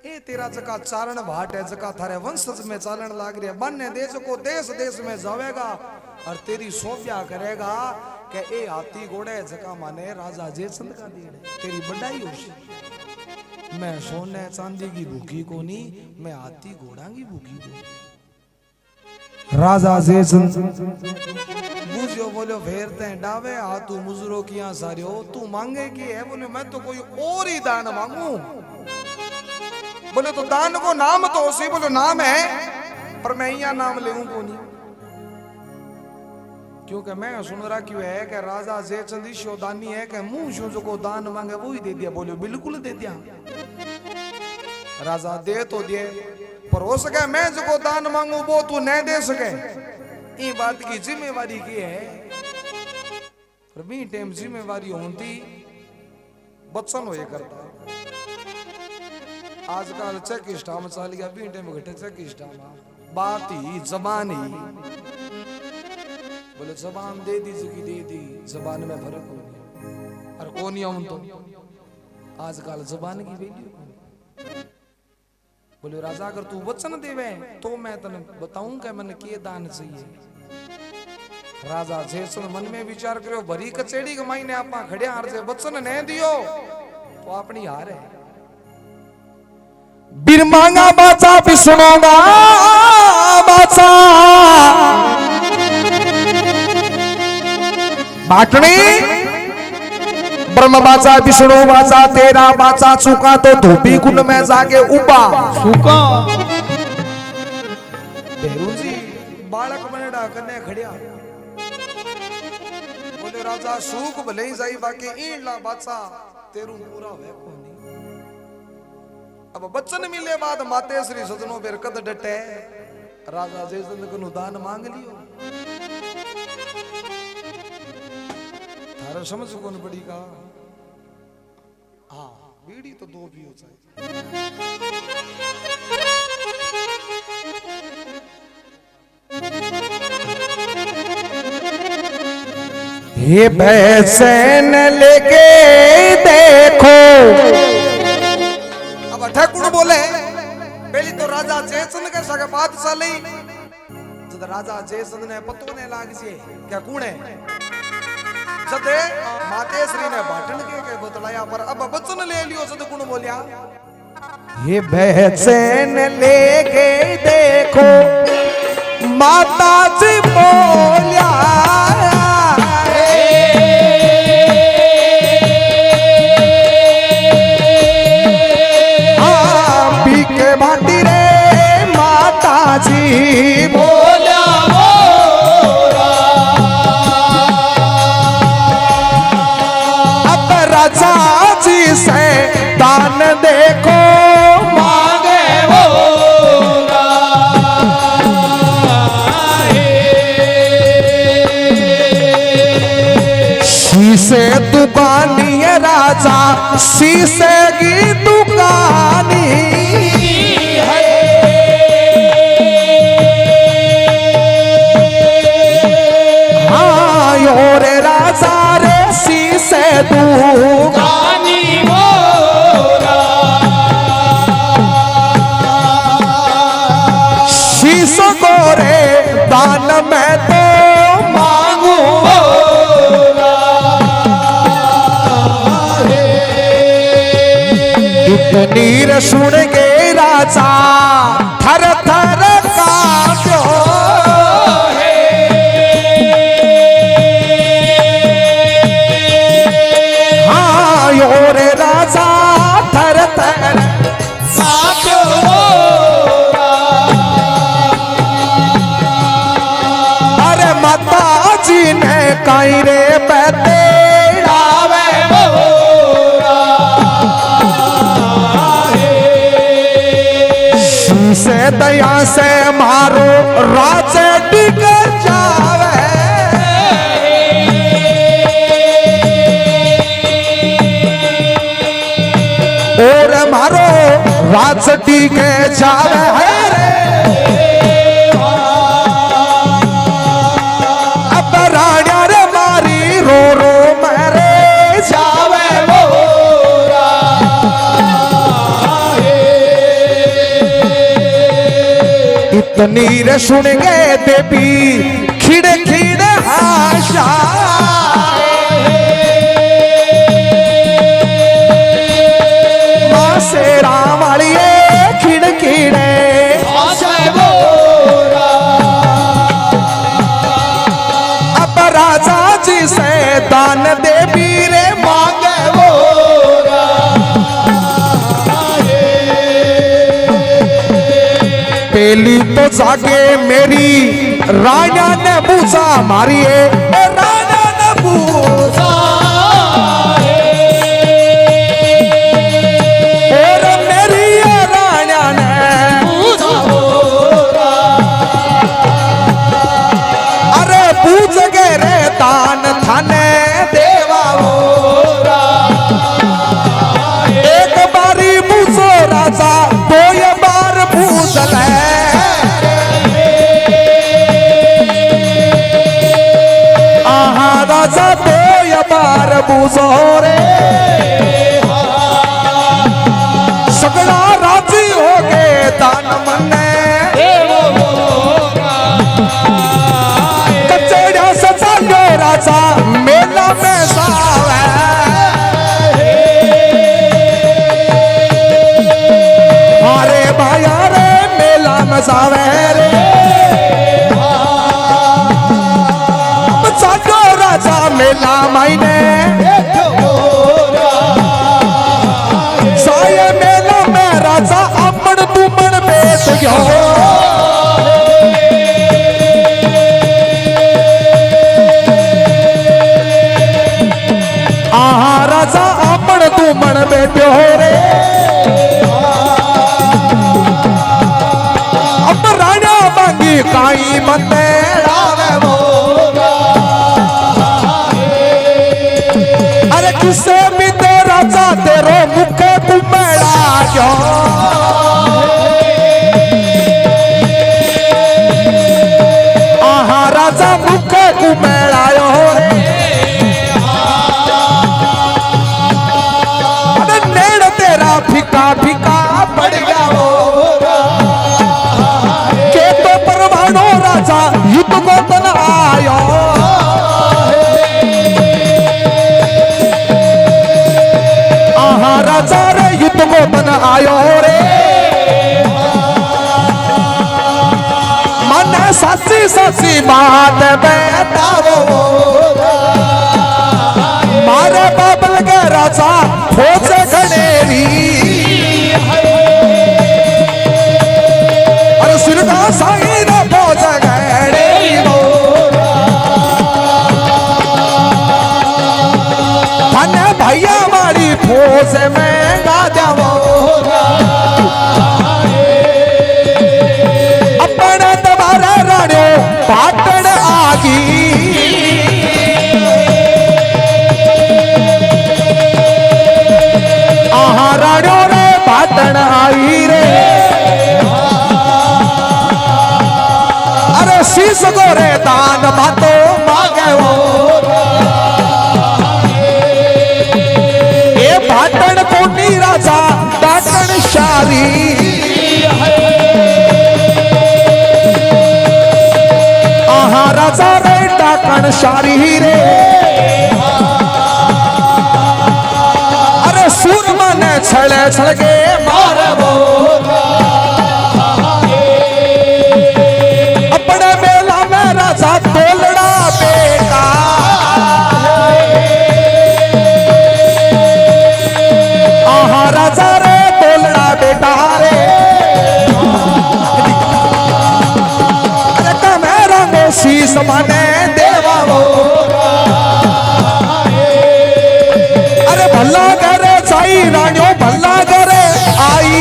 C: ए तेरा जका चारण भाट है जका थारे वंशज में चालन लाग रही है बनने देश को देश देश में जावेगा और तेरी सोफिया करेगा कि ए हाथी घोड़े जका माने राजा जयचंद का देन है तेरी बड़ाई होशी मैं सोने चांदी की भूखी को नहीं मैं हाथी घोड़ा की भूखी को राजा जयचंद बुझो बोलो फेरते हैं डावे आ तू मुजरो किया सारे हो तू मांगे की है बोले मैं तो कोई और ही दान मांगू बोले तो दान को नाम तो उसी बोलो नाम है पर मैं यहाँ नाम ले को नहीं क्योंकि मैं सुन रहा क्यों है कि राजा जयचंद ईशो दानी है कि मुंह जो को दान मांगे वो ही दे दिया बोले बिल्कुल दे दिया राजा दे तो दे पर हो सके मैं जो दान मांगू वो तू नहीं दे सके ये बात की जिम्मेवारी की है पर भी टाइम जिम्मेवारी होती बच्चन हो करता आजकल चेक स्टाम चल गया भी टाइम घटे चेक स्टाम बात ही जबान ही बोले जबान दे दी जगी दे दी जबान में फर्क हो गया और कौन ही तो आजकल जबान की वैल्यू बोले राजा अगर तू वचन देवे तो मैं तने बताऊं कि मन के दान चाहिए राजा जयचंद मन में विचार करो भरी कचेड़ी कमाई ने आपा खड़िया हार से वचन नहीं दियो तो अपनी हार है
B: बिर मांगा बाचा पिसणोगा बाचा बाटणी ब्रह्म बाचा विष्णु बाचा तेरा बाचा चुका तो धोबी कुंड में जाके उबा चुका
C: भेरू जी बालक बनेड़ा कने खड़िया बोले राजा सूख भले ही जाई बाकी ईला बाचा तेरू पूरा है कोनी अब बच्चन मिले बाद माते श्री सजनो बेर कद डटे राजा जयचंद को दान मांग लियो थारे समझ कौन पड़ी का हाँ बीड़ी तो दो भी हो जाए
B: हे बैसन लेके देखो
C: अब ठाकुर बोले पहली तो राजा जयचंद के सगे बादशाह ली जब राजा जयचंद ने पतो ने लाग से क्या कौन है सदे मातेश्री ने बाटन के बतलाया पर अब वचन ले लियो सद कुण बोलिया
B: ये बैसन लेके देखो माता जी बोलिया पी के भाटी रे माता जी बोलिया राजा जी से दान देखो मांगे होगा शीशे दुकानी है राजा शीशे की दुकानी है हाँ योर राजा रे शीशे दुकानी शीशो को रे दान में तो मांगू नीर सुन के राजा थर थर कांप्यो ने काई रे बैते आवे से दया से मारो राज टिक जावे और मारो राज टिक जावे अब राणा रे मारी रो रो मेरे जावे इतनी रे सुन गए देवी खिड़े खिड़े हाशा मां से राम वाली खिड़खिड़े अब राजा जी से दान देवी रे मांगे वो पहली तो जागे मेरी राजा ने पूछा मारिए राजा ने पूछा और मेरी राजा ने पूछा अरे पूछ के रे दान थाने देवा एक बारी पूछो राजा दो बार पूछ ले राजा तो या बार बूझो रे सगड़ा राजी हो गए दान मने कचड़ा सचा लो राजा मेला में सावे अरे भाया रे मेला में सावे रे राजा मेला मायने साये मेला में राजा अमन तुमन बेच गयो आहा राजा अमन तुमन बेचो रे अब राणा मांगी काई मते किसे भी तेरा राजा तेरो मुखे कुमेड़ा क्यों आहा राजा मुखे कुमेड़ा अरे नेड़ तेरा फिका फिका पड़ गया के तो परवानो राजा युद्ध को तन आयो राजा रे युद्ध को मन आयो रे मन सच्ची सच्ची बात बताओ मारे बाबल के राजा फौज खड़ेरी और सिर का साई रे फौज खड़ेरी थाने भैया मारी फौज में गा जाओ अपने दबारे राणो पाटण आगी आहा राणो रे पाटण आई रे अरे शीश गोरे दान बातो मांगे वो पाटण कोटी राजा पाटण शारी आहा राजा रे टाकण शारी रे अरे सुर मन छले छलके मारे अपने मेला में राजा तोलड़ा बेटा राजा रे तोलड़ा बेटा रे अरे कमेरा में शीश माने देवा भोगा अरे भला करे साई रानियो भला करे आई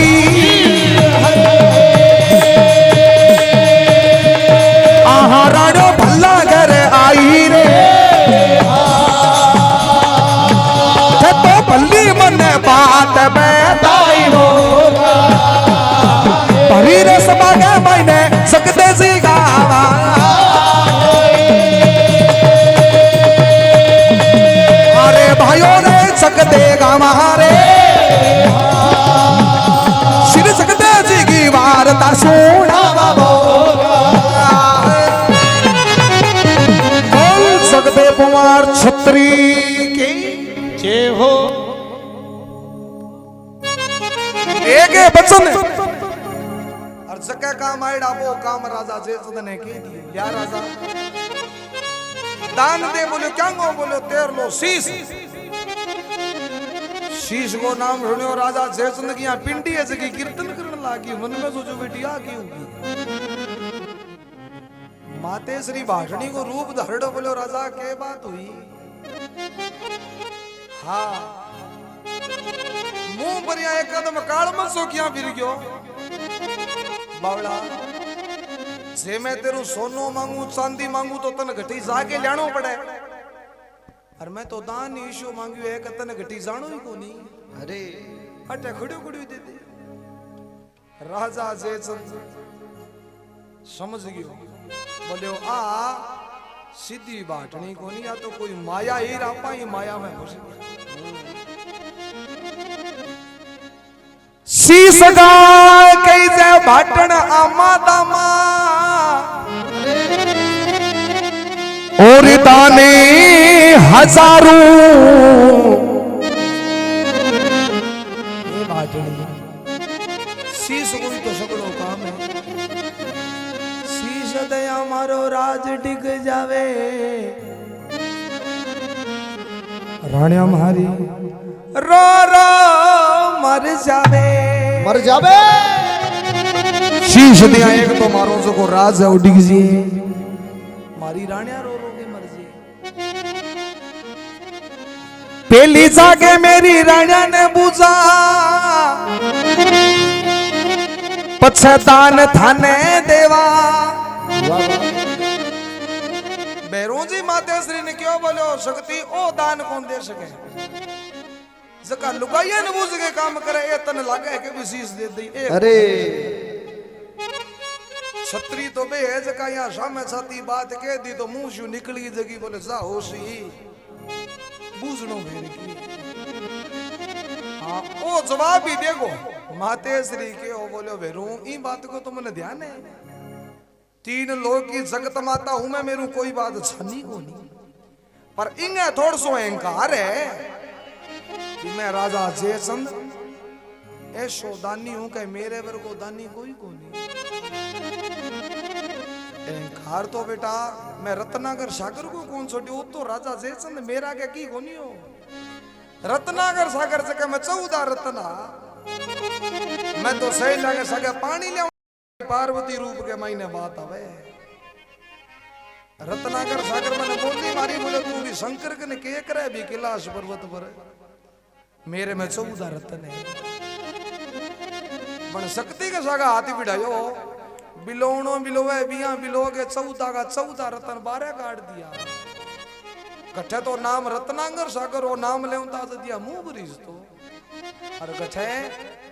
B: आहा रानियो भला करे आई रे तो भली मन बात बताई होगा भरी रस मांगे मैंने सकते सी गावा अरे भाइयों ने सकते गावा रे श्री सकते जी की वार्ता सुनावा बोल सकते कुमार छत्री की
D: जय हो।
B: एक बचन
C: और जके काम आयडा वो काम राजा जयचंद ने की दी या राजा दान दे बोलो क्या गो बोलो तेर लो शीश शीश को नाम सुनियो राजा जयचंद की यहाँ पिंडी है जगी कीर्तन करने लागी मन में सोचो बेटी आ की होगी माते श्री भाषणी को रूप धरड़ो बोलो राजा के बात हुई हाँ मुंह पर यहाँ एक कदम काल मत सो क्या फिर गयो बावड़ा जे मैं तेरू सोनो मांगू चांदी मांगू तो तन घटी जाके लेनो पड़े और मैं तो दान ईशो मांगू है तन घटी जानो ही कोनी अरे अटे खड़ो खड़ो दे दे राजा जयचंद समझ गयो बोले आ सीधी बाटनी कोनी या तो कोई माया ही रापा ही माया में घुस
B: शीस गाय कैसे भाटन आमा दामा और दाने हजारों
C: ये बाटनी शीश कोई तो सगड़ो काम है शीश दया मारो राज टिक जावे राणिया मारी रो रो मर जावे
B: शीश दिया एक तो मारो जो को राज है उडिग जी
C: मारी राणिया रो रो के मर जी
B: पहली जाके मेरी राणिया ने बुझा पछतान थाने देवा
C: बैरोजी माते श्री ने क्यों बोलो शक्ति ओ दान कौन दे सके जका लुगाइया ने बुझ के काम करे ए तन लागे के विशेष दे दी अरे छतरी तो बे है जका यहाँ सामने साथी बात कह दी तो मुंह शू निकली जगी बोले जा होशी बूझनो भेड़ की हाँ ओ जवाब ही देखो माते श्री के ओ बोलो भेरू ई बात को तो मैंने ध्यान है तीन लोग की जगत माता हूं मैं मेरू कोई बात छनी को नहीं पर इंगे थोड़ सो अहंकार है कि मैं राजा जयचंद ऐसो दानी हूं कि मेरे वर को दानी कोई को नहीं अहंकार तो बेटा मैं रत्नाकर सागर को कौन छोड़ी वो तो राजा जयचंद मेरा क्या की कोनी हो रत्नाकर सागर से मैं 14 रत्ना मैं तो सही लगे सके पानी ले पार्वती रूप के महीने बात आवे रत्नाकर सागर मैंने बोली मारी बोले तू भी शंकर के ने के करे भी कैलाश पर्वत पर मेरे में 14 रत्न है पण शक्ति के सागा हाथी बिठायो बिलोणो बिलोवे बिया बिलो के 14 का 14 रत्न 12 काट दिया कठे तो नाम रत्नाकर सागर वो नाम ले दिया मुंह बरीज तो और कठे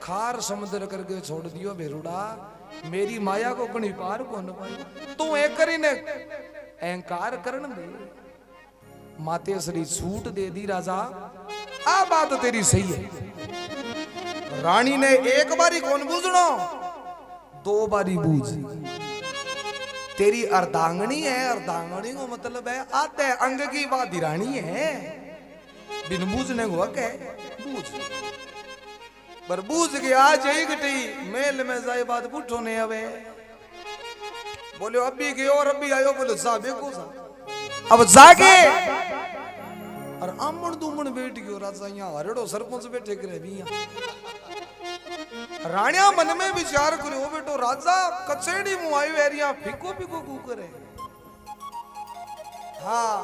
C: खार समुद्र करके छोड़ दियो बेरुड़ा मेरी माया को कणी पार को न पाई तू एक करी ने अहंकार करन दे माते श्री छूट दे दी राजा आ बात तेरी सही है रानी ने एक बारी कौन बूझनो 2 बारी बूझ तेरी अर्धांगनी है अर्धांगनी को मतलब है आते अंग की बात रानी है बिन बूझने को के बूझ पर बूझ के आज ही गटी मेल में जाए बात पूछो नहीं अबे बोले अभी के और अभी आयो बोले जाबे को सा अब जाके और आमण दुमण बैठ गयो राजा यहाँ हरड़ो सरपंच बैठे करे भी राणिया मन में विचार करो बेटो राजा कचेड़ी मुँह आयो एरिया फिको फिको कू करे हाँ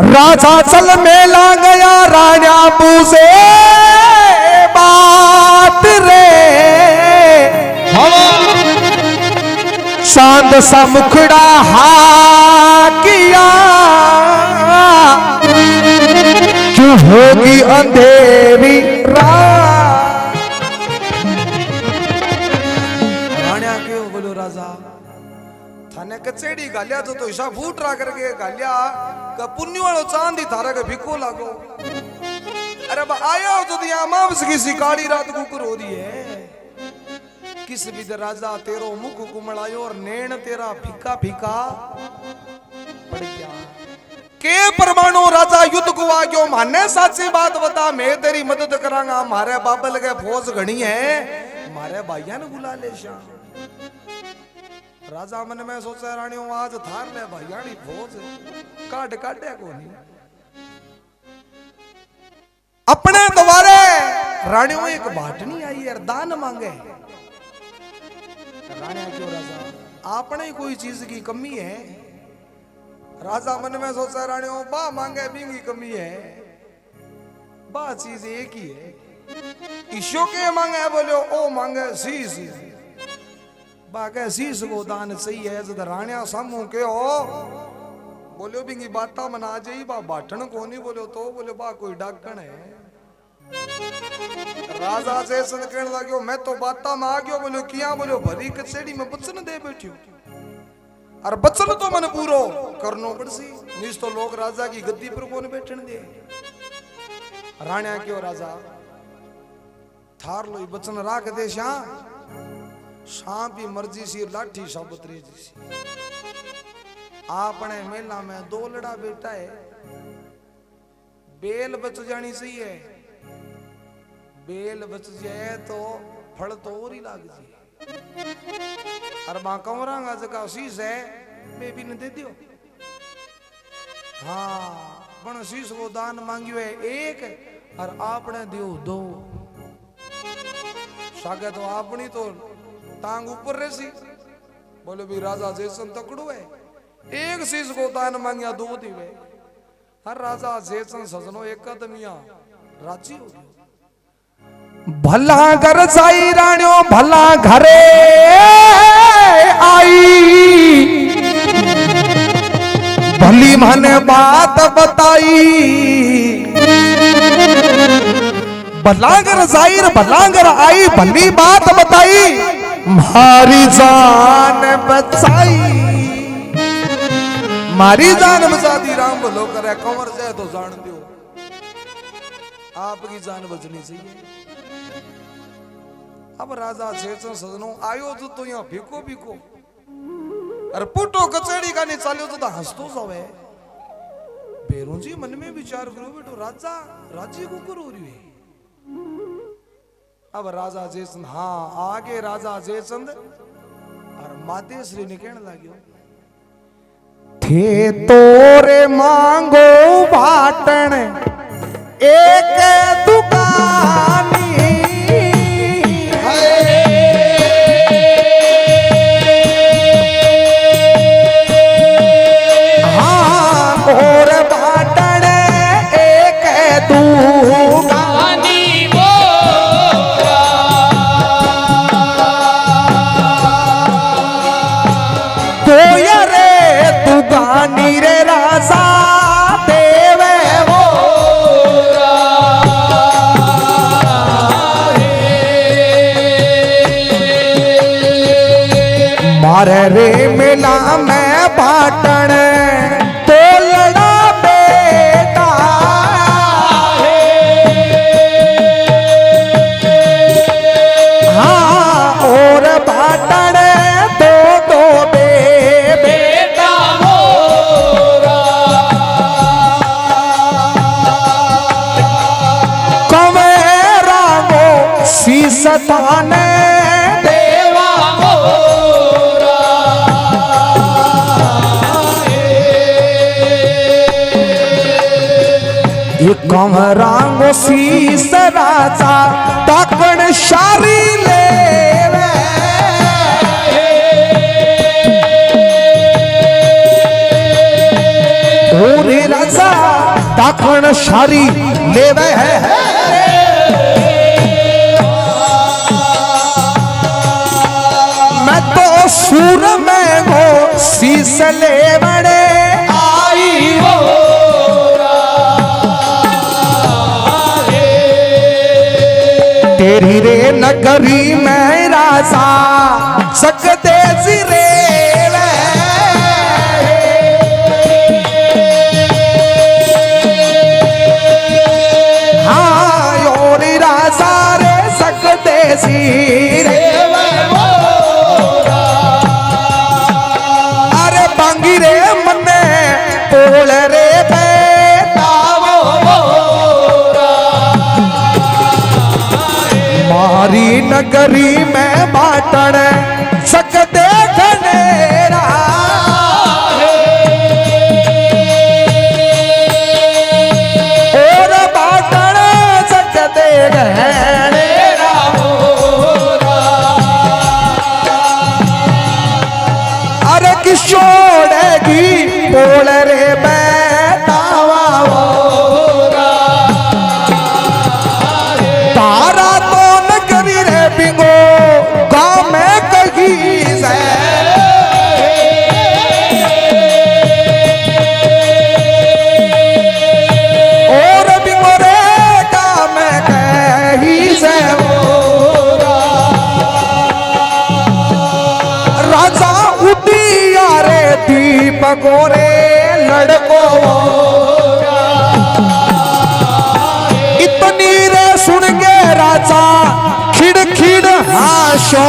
B: राजा चल मेला गया राणा पूछे बात रे चांद सा मुखड़ा हा किया क्यों होगी अंधेरी रात।
C: राण्या क्यों बोलो राजा थाने कचेड़ी गालिया तो ईशा फूट रहा करके गालिया का पुण्य वालो चांदी थारा का भिको लागो। अरे बा आया हो तो दिया मावस किसी काली रात कुकर हो रही है किस विद राजा तेरो मुख कुमड़ायो और नैन तेरा फीका फीका पड़ गया के परमाणु राजा युद्ध को आ गयो माने साची बात बता मैं तेरी मदद करांगा मारे बाबल के फौज घणी है मारे भाइया ने बुला ले श्याम। राजा मन में सोचा रानियों आज थार ले भाइयानी फौज काट काटे को नहीं अपने द्वारे रानियों एक बाटनी आई है दान मांगे। रानिया क्यों राजा आपने कोई चीज की कमी है। राजा मन में सोचा रानियों बा मांगे बिंगी कमी है बा चीज एक ही है ईशो के मांगे बोलो ओ मांगे शीश बाके शीश को दान सही है जद राणिया सामू के हो बोलो बिंगी बाता मना जाई बा बाटन को नहीं बोलो तो बोलो बा कोई डाकण है। राजा से सन कहने लग्यो मैं तो बाता में आ गयो बोलो किया बोलो भरी कचेड़ी में बचन दे बैठियो और बचन तो मन पूरो करनो पड़सी निस तो लोग राजा की गद्दी पर कौन बैठन दे। राणिया क्यों राजा थार लो बचन राख दे श्याम सांप की मर्जी सी लाठी साबत रे जी आपने मेला में दो लड़ा बेटा है बेल बच जानी सही है बेल बच जाए तो फल तो और ही लाग जाए और मां कंवरांगा जका शीश है मैं भी न दे दियो। हाँ पण शीश को दान मांगियो है एक और आपने दियो दो सागे तो आपनी तो टांग ऊपर रेसी बोले भी राजा जैसन तकड़ो है एक शीश को दान मांगिया दो दिवे हर राजा जैसन सजनो एक कदमिया राजी हो गयो।
B: भला घर जाई राणियों भला घरे आई भली माने बात बताई भलांगर जाहिर भलांगर आई भली बात बताई मारी जान बचाई
C: मारी जान बचा दी राम बोलो करे कंवर जाए तो जान दो आपकी जान बचनी चाहिए। अब राजा शेषन सजनो आयो तो यहाँ भीको भीको अरे पुटो कचेड़ी का नहीं चालियो तो हंसतो जावे बेरू जी मन में विचार करो बेटो राजा राज्य को करो रही है। अब राजा जयचंद हाँ आगे राजा जयचंद और मातेश्री ने कहने लगे
B: थे तोरे मांगो बाटन एक दुकानी हाँ और बाटन एक दुकानी दुकानी रे राजा देवे वो मारे रे मिला मैं बाटन तो लड़ा बेटा हाँ और बाटन तो दो बेटा सताने देवा मोरा ये कमरांगो शीस राजा तकन शारी ले सारी लेवे है मैं तो सूर में हो शीस ले बड़े आई हो तेरी रे नगरी में राजा सकते सिरे हाँ योरी राजा रे सकते सिरे अरे बांगी रे मने पोल रे मारी नगरी में बाटण सकते घनेरा और बाटण सकते घनेरा अरे किशोरेगी बोल रे बैठावा तारा बिंगो गाँव में कहीं से और बिंगो रे गाँव में कहीं से राजा उठिया रे दीपको रे लड़को इतनी रे सुन के राजा खिड़ हाशो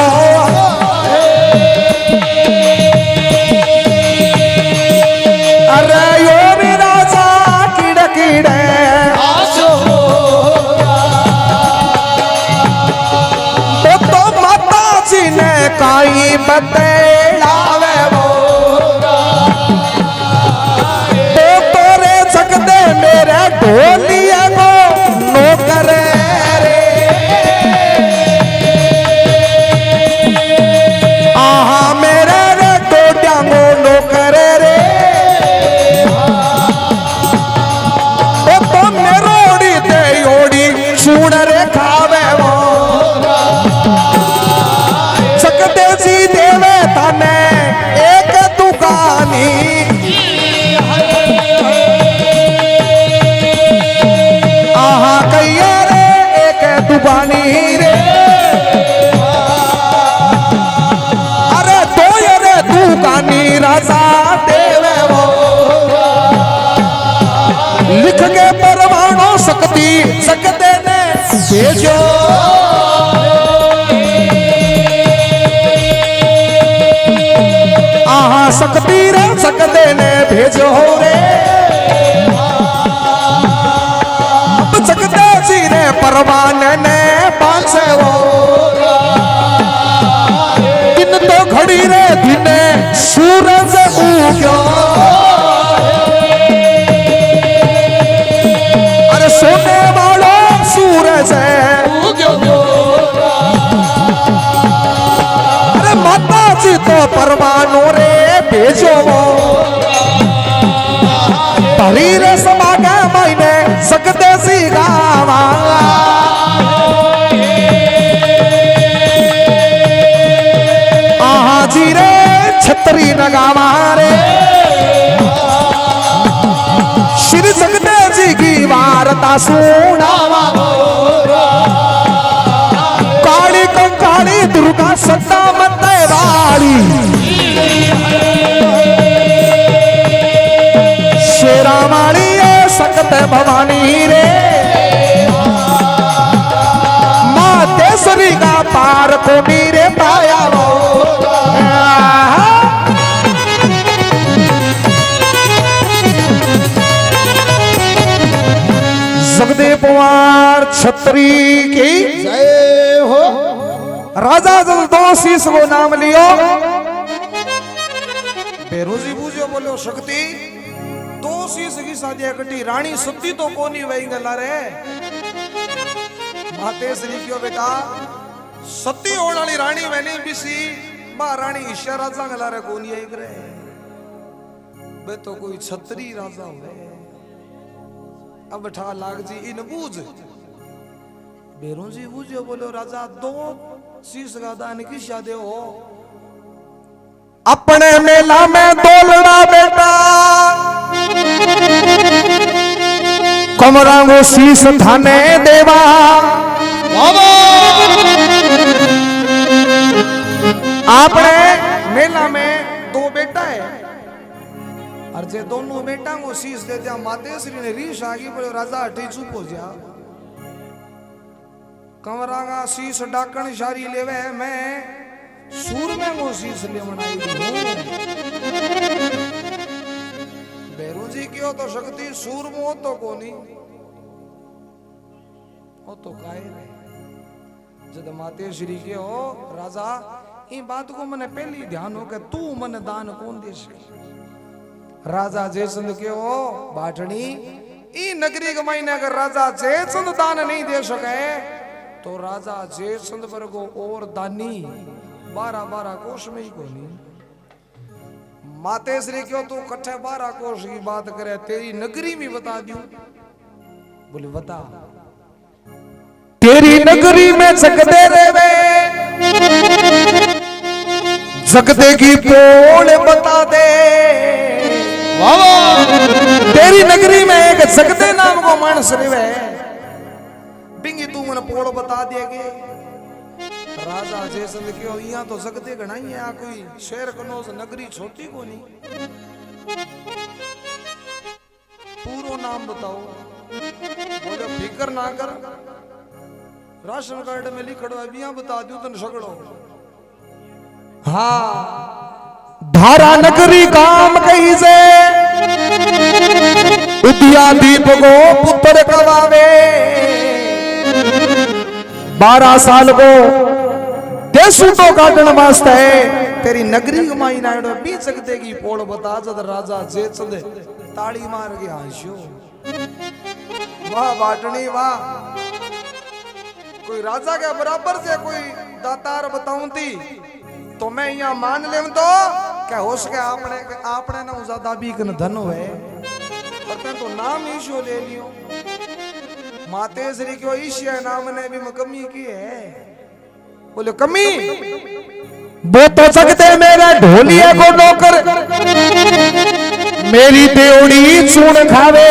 B: अरे यो भी राजा किड़ हाशो तो माता जी ने काई बतलावे वो तो तोरे सकते मेरे ढोलिया को नौकर राजा देवे वो लिख के परवानो सकती सकते ने भेजो आहा सकती रे सकते ने भेजो रे अब सकते जी ने परवान ने पासे वो दिन तो घड़ी रे दिने सूरज उग्यो अरे सोने वाला सूरज उग्यो अरे माता जी तो परवानो रे भेजो तरी रे समागे मैंने सकते सी गावा आहा जी रे छतरी नगावा रे श्री सकते जी की वार्ता सुनावा काली कंकाली दुर्गा सत्ता मते वाली शेरा माली सकते भवानी रे माँ तेसरी का पार को नीरे पाया जगदेव कुमार छत्री की जय हो। राजा जलदोषीस वो नाम लियो
C: बेरोजी बूझो बोलो शक्ति दो शीश की साजिया कटी रानी सती तो कोनी वही गला रे माते श्री क्यों बेटा सती होने वाली रानी वैनी बिसी मां रानी ईशा राजा गला रे कोनी आई करे बे तो कोई छतरी राजा हुए अब ठा लाग जी इन बूझ बेरू जी बूझो बोलो राजा दो शीश का दान किसा दे हो
B: अपने मेला में दौलड़ा बेटा कमरांगो शीश थाने देवा
C: आपने मेला में दो बेटा है और जे दोनों बेटा को शीश दे दिया मातेश्वरी ने रीस आगी बोले राजा हटी चुप हो जा कमरांगा शीश डाकण शारी लेवे मैं सूर में वो शीश ले मनाई बेरू जी क्यों तो शक्ति सूर में हो तो कोनी हो तो काहे रे जद मातेश्वरी के हो राजा ये बात को मने पहली ध्यान हो के तू मन दान कौन दे सके राजा जयचंद के हो बाटनी ई नगरी के महीने अगर राजा जयचंद दान नहीं दे सके तो राजा जयचंद पर को और दानी 12 कोष में ही कोनी मातेश्वरी क्यों तू कट्ठे 12 कोष की बात करे तेरी नगरी भी बता दूं बोले बता
B: तेरी नगरी में जगदे देवे जगदे की पोल बता दे तेरी नगरी में एक जगदे नाम को मानस रेवे
C: बिंगी तू मन पोल बता देगे राजा जयचंद क्यों यहाँ तो जगदे घना ही है कोई शेर कनोज नगरी छोटी को नहीं पूरो नाम बताओ बोले फिकर ना कर राशन कार्ड में लिखड़ो अभी यहाँ बता दूं तन सगड़ो
B: हाँ धारा नगरी काम कही से उदिया दीप को पुत्र कवावे 12 साल को देशु तो काटन वास्ते
C: तेरी नगरी कमाई नायडो बी सकते की पोड़ बता जद राजा जयचंद ताड़ी मार के हांसो वाह बाटनी वाह कोई राजा के बराबर से कोई दातार बताऊं थी तो मैं यहाँ मान ले तो क्या हो सके आपने ना ज्यादा भी कन धन है पर तो नाम ईशो ले लियो मातेश्वरी क्यों ईशिया नाम ने भी कमी की है बोले कमी
B: वो तो सकते मेरा ढोलिया को नौकर मेरी देवड़ी चून खावे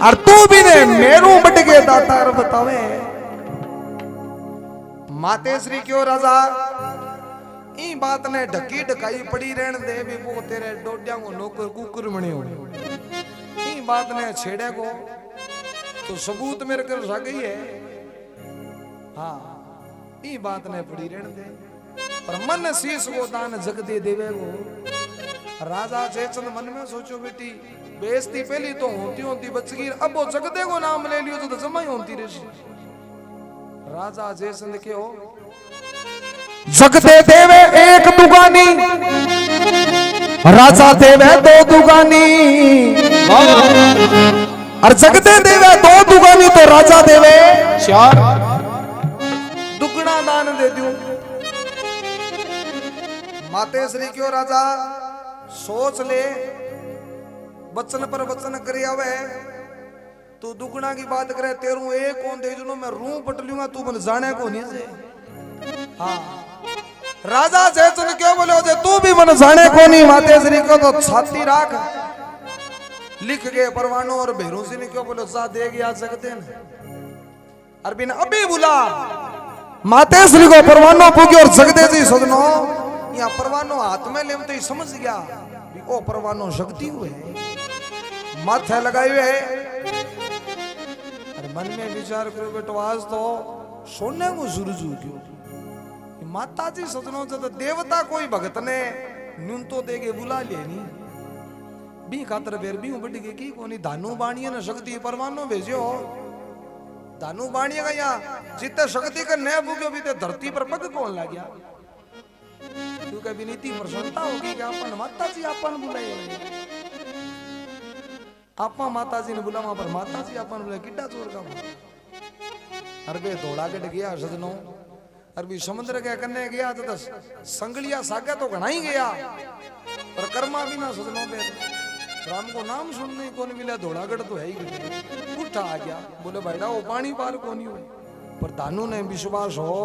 C: और तू भी ने मेरू बटके दातार बतावे मातेश्वरी क्यों राजा ई बात ने ढकी ढकाई पड़ी रहने दे भी वो तेरे डोडिया को नौकर कुकुर बने हो ई बात ने छेड़े को तो सबूत मेरे कर सा गई है हाँ ई बात ने पड़ी रहने दे पर मन शीश को दान जग दे देवे को राजा जयचंद मन में सोचो बेटी बेइज्जती पहली तो होती बचगी अब वो जगदे को नाम ले लियो तो जमा ही होती रही राजा जयचंद के हो
B: जगदे देवे एक दुगानी राजा देवे 2 दुगानी और जगदे देवे 2 दुगानी तो राजा देवे 4
C: दुगना दान दे दूं मातेश्वरी क्यों राजा सोच ले वचन पर वचन करे आवे तू दुगना की बात करे तेरू एक कौन दे जुनो मैं रू पट लूंगा तू मन जाने को नहीं से हाँ राजा जयचंद क्यों बोले जे तू भी मन जाने को नहीं मातेश्वरी को तो छाती राख लिख गए परवानो और भेरू सिंह ने क्यों बोले जा दे गया सकते हैं अरबिन अभी बुला
B: मातेश्वरी को परवानो पूछो और जगदे जी सजनो
C: यहाँ परवानो हाथ में ले तो ही समझ गया ओ परवानो शक्ति हुए माथे लगाए हुए अरे मन में विचार करो बेटो आज तो सोने को सुरजू क्यों माता जी सजनो जब देवता कोई भगत ने न्यून तो दे के बुला ले नी बी खातर बेर बी बड़ी के की कोनी धानु बाणिया ने शक्ति परवानो भेजो धानु बाणिया का यहाँ जितने शक्ति का नया भूग्यो भी धरती पर पग कौन लग गया क्योंकि विनीति प्रसन्नता होगी कि अपन माता जी अपन बुलाए आपा माता जी ने बुला वहां पर माता जी अपन बुलाए किड्डा चोर का अरबे दौड़ा के गया सजनो अरबी समुद्र के कन्ने गया तो संगलिया सागे तो घना ही गया पर कर्मा भी ना सजनो पे राम को नाम सुनने कौन मिला, धोलागढ़ तो है ही उठा आ गया। बोले भाईडा वो पानी पार कौन हुए, पर दानू ने विश्वास हो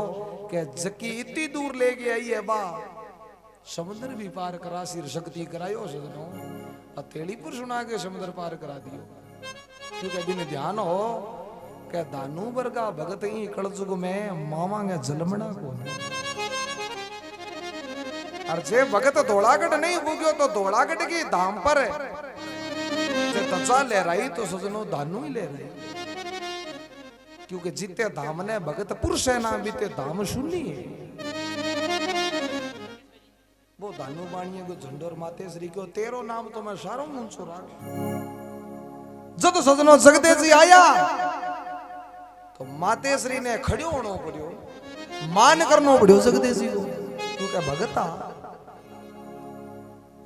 C: कि जकी इतनी दूर लेके आई है बा समुद्र भी पार करा, सिर शक्ति करायो सजनो हथेली पर सुना के समुद्र पार करा दियो। क्योंकि बिन ध्यान हो के दानू वर्गा भगत ही कलजुग में मावांगे जलमना को। और जे भगत धोलागढ़ नहीं भूग्यो तो धोलागढ़ की धाम पर जे तचा ले रही तो सजनो दानू ही ले रही। क्योंकि जिते धाम ने भगत पुरुष है ना बीते धाम सुनी है। वो दानू बाणिये को झंडोर माते श्री को तेरो नाम तो मैं सारो मुंसो राख। जब सजनो जगदे जी आया तो माते श्री ने खड़ियो होनो पड़ियो, मान करनो पड़ियो जगदे जी को। क्योंकि भगता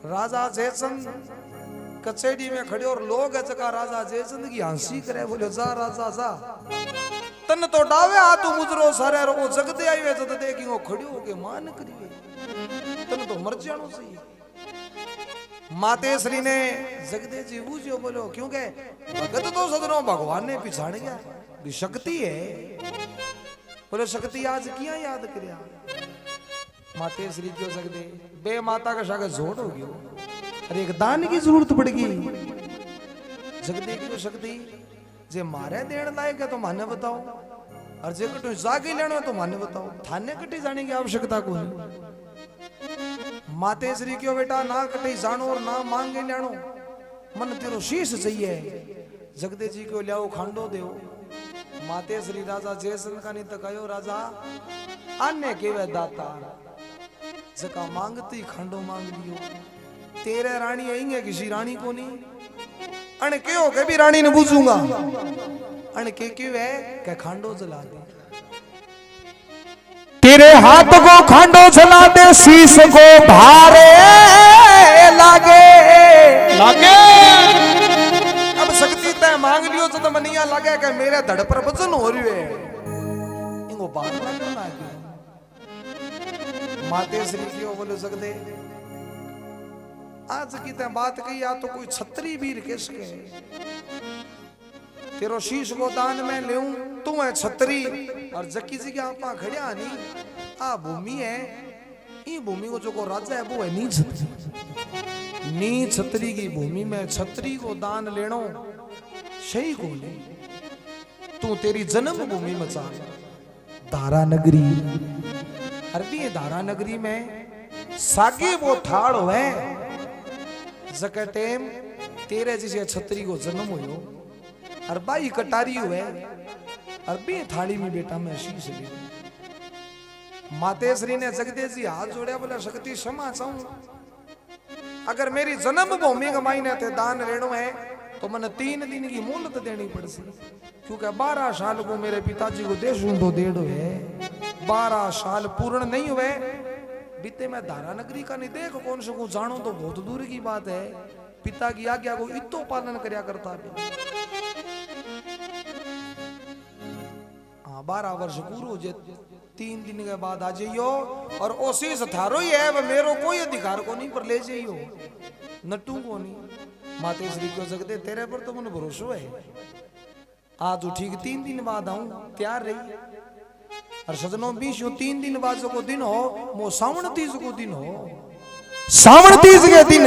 C: राजा जयचंद कचेरी में खड़े और लोग जगह राजा जयचंद की हंसी करे। बोले जा राजा जा तन तो डावे हाथ मुजरो सारे रो जगदे आई वे जद देखी वो खड़ियो हो के मान करिए तन तो मर जानो सही। माते श्री ने जगदे जी बूझियो बोलो क्योंकि भगत तो सदनो भगवान ने पिछाड़ गया भी शक्ति है। बोले शक्ति आज किया याद करया माते श्री क्यों जगदे बे माता का शागा जोड़ हो गयो। अरे एक दान की जरूरत पड़ेगी जगदे की शक्ति जे मारे देण लायक है तो माने बताओ, और जे कटो जागी लेनो तो माने बताओ, थाने कटी जाने की आवश्यकता को नहीं। माते श्री क्यों बेटा ना कटी जानो और ना मांगे लेनो, मन तेरो शीश चाहिए। जगदे जी को लियाओ खांडो देओ। माते श्री राजा जयसन का नहीं तकायो राजा अन्य केवे दाता जका मांगती खांडो मांग लियो। तेरे रानी आएंगे किसी रानी को नहीं अण के हो के भी रानी ने पूछूंगा अण के क्यों है के खांडो जला दे।
B: तेरे हाथ को खांडो जला दे शीश को भारे लागे लागे।
C: अब शक्ति तय मांग लियो तो मनिया लगे कि मेरे धड़ पर वजन हो रही है इनको बात ना करना है। माते श्री क्यों बोले सकते आज की तय बात कही या तो कोई छत्री वीर किसके तेरो शीश को दान में ले तू है छत्री और जकी जी के आपा खड़िया नहीं आ भूमि है ये भूमि को जो को राजा है वो है नी छत्री। नी छत्री की भूमि में छत्री को दान लेनो सही को ले। तू तेरी जन्म भूमि में चाल
B: धारा नगरी
C: अरबी धारा नगरी में सागे वो ठाड़ हुए जके टेम तेरे जैसे छत्री को जन्म हुयो और बाई कटारी हुए और बे थाली में बेटा मैं शीश ले। माते श्री ने जगदे जी हाथ जोड़े बोला शक्ति क्षमा चाहूं अगर मेरी जन्म भूमि का मायने थे दान लेनो है तो मैंने 3 दिन की मोहलत देनी पड़सी। क्योंकि 12 साल को मेरे पिताजी को देशूं तो डेढ़ है 12 साल पूर्ण नहीं हुए बीते मैं धारा नगरी का नहीं देख कौन से को जानो तो बहुत दूर की बात है। पिता की आज्ञा को इतो पालन करया करता भी। हाँ 12 वर्ष पूरा हो 3 दिन के बाद आ जाइयो और ओसीस थारो ही है मेरो कोई अधिकार को नहीं पर ले जाइयो नटू को नहीं। माते श्री को जगदे तेरे पर तो मुझे भरोसा है आज ठीक 3 दिन बाद आऊं तैयार रही। और सजनों 3 दिन बाद जो को दिन हो वो सावन तीज को दिन हो।
B: सावन तीज के दिन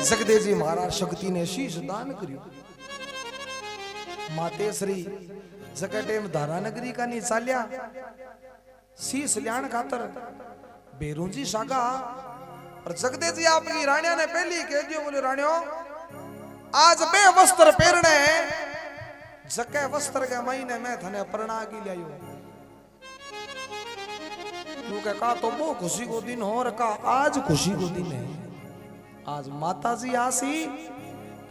C: जगदे जी महाराज शक्ति ने शीश दान करियो। माते श्री जगटे में धारा नगरी का नहीं चालिया शीश ल्याण खातर बेरूंजी सागा। और जगदे जी आपकी रानिया ने पहली कह दियो बोले रानियो आज बे वस्त्र पहरने जके वस्त्र के महीने में थने प्रणा की लियो। क्योंकि का तो वो खुशी को दिन हो रखा आज खुशी को दिन है। आज माता जी आसी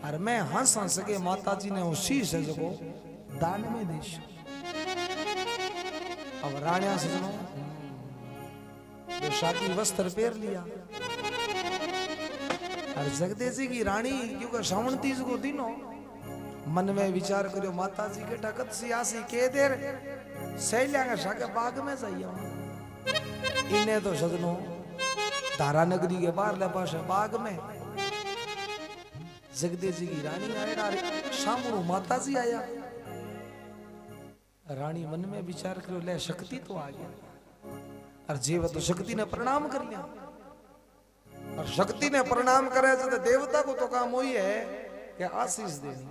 C: और मैं हंस हंस के माता जी ने शीश है जो दान में देश। अब रानिया सजनो शादी वस्त्र पहन लिया और जगदे जी की रानी क्योंकि श्रावण तीज को दिन हो मन में विचार करो माता जी के टकत सी आसी के देर सहेलिया का शाके बाग में जाइए। इन्हें तो सजनो धारा नगरी के बाहर ले पास बाग में जगदीश जी की रानी आए सामू माता जी आया। रानी मन में विचार करो ले शक्ति तो आ गया और जीव तो शक्ति ने प्रणाम कर लिया और शक्ति ने प्रणाम करे तो देवता को तो काम वही है कि आशीष देनी।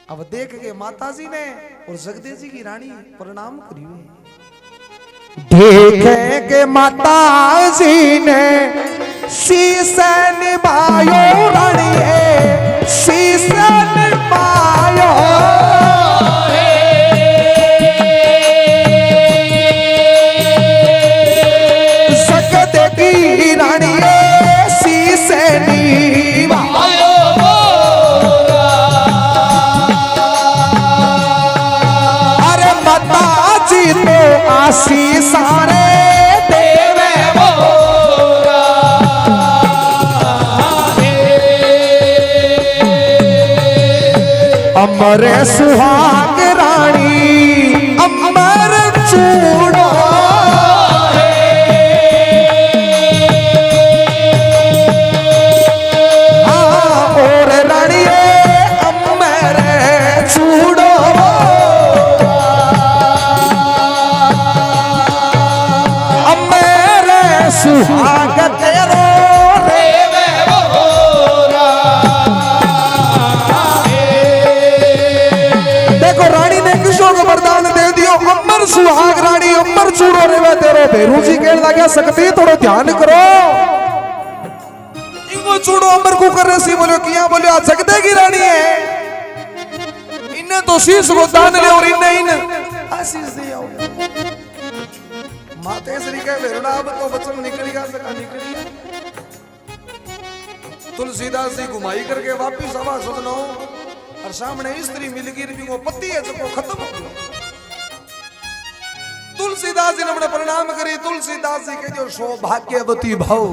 C: अब देख के माता जी ने और जगदीश जी की रानी प्रणाम करिए।
B: देखे के माता जी ने शीश निभायो रानी शीश निभायो सकते की रानी शीश निभायो। अरे माता जी तो आशीष सारे देवे मोरा अमर सुहाग रानी अमर चूड़ो और रानी अमर चूड़ो अमर सुहाग तेरो रेवे मोरा। देखो रानी ने किसो को वरदान दे दियो अमर सुहाग रानी अमर चूड़ो रेवे तेरो। भैरू जी कहने लगे सकती थोड़ा ध्यान करो इनको चूड़ो अमर को कर रही बोलो किया बोलो आज जगदे की रानी है इन्हें तो शीश को दान ले और इन्हें
C: आशीष दे आओ। माते श्री के वेरुड़ा अब तो बचन निकल गया सका निकल गया। तुलसीदास जी घुमाई करके वापिस आवा सदनो और सामने स्त्री मिल गई वो पति है जो खत्म हो गया। तुलसीदास जी ने अपने प्रणाम करी। तुलसीदास जी के जो सौभाग्यवती भाव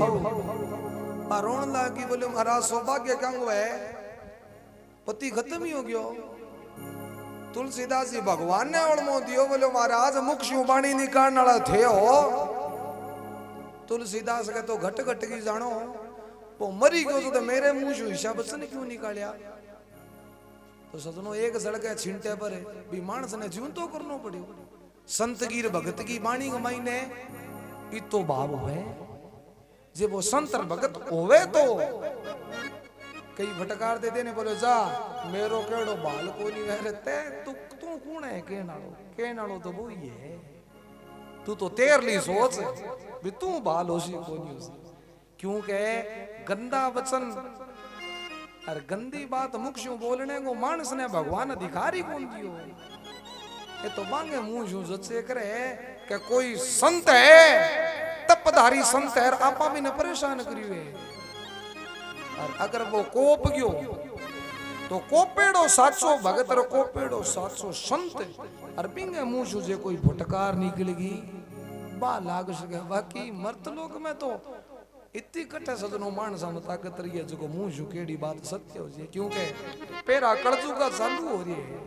C: रोन लागी बोले महाराज सौभाग्य क्या हुआ है पति खत्म ही हो गया। तुलसीदास जी भगवान ने ओढ़मो दियो बोले महाराज मुख शिवबाणी निकालने वाला थे हो। तुलसीदास के तो घट घट की जानो वो मरी गयो तो मेरे मुंह से हिसाब से ने क्यों निकालिया। तो सजनो एक सड़के छिंटे पर भी मानस ने जीवन तो करनो पड़ियो। संत गिर भगत की बाणी गमाई ने इतो भाव है जे वो संत भगत होवे तो कई भटकार दे देने बोले जा मेरो केड़ो बाल को नहीं वह रहते तू कौन है के नालो तो वो ही है तू तो तेर ली सोच भी तू बाल होशी को नहीं होशी क्योंकि गंदा वचन और गंदी बात मुख से बोलने को मानस ने भगवान अधिकारी कौन दियो। ये तो मांगे मुंह जो जचे करे कि कोई संत है तपधारी संत है आपा भी ने परेशान करियो और अगर वो कोप गयो तो कोपेड़ो साचो भगत रो कोपेड़ो साचो संत और बिंगे मुंह से जे कोई भटकार निकलेगी बा लाग सके। बाकी मर्त लोक में तो इतनी कटे सजनो मानसा में ताकत रही है जो मुंह जो केड़ी बात सत्य हो जाए क्योंकि पेरा कड़जू का चालू हो रही है।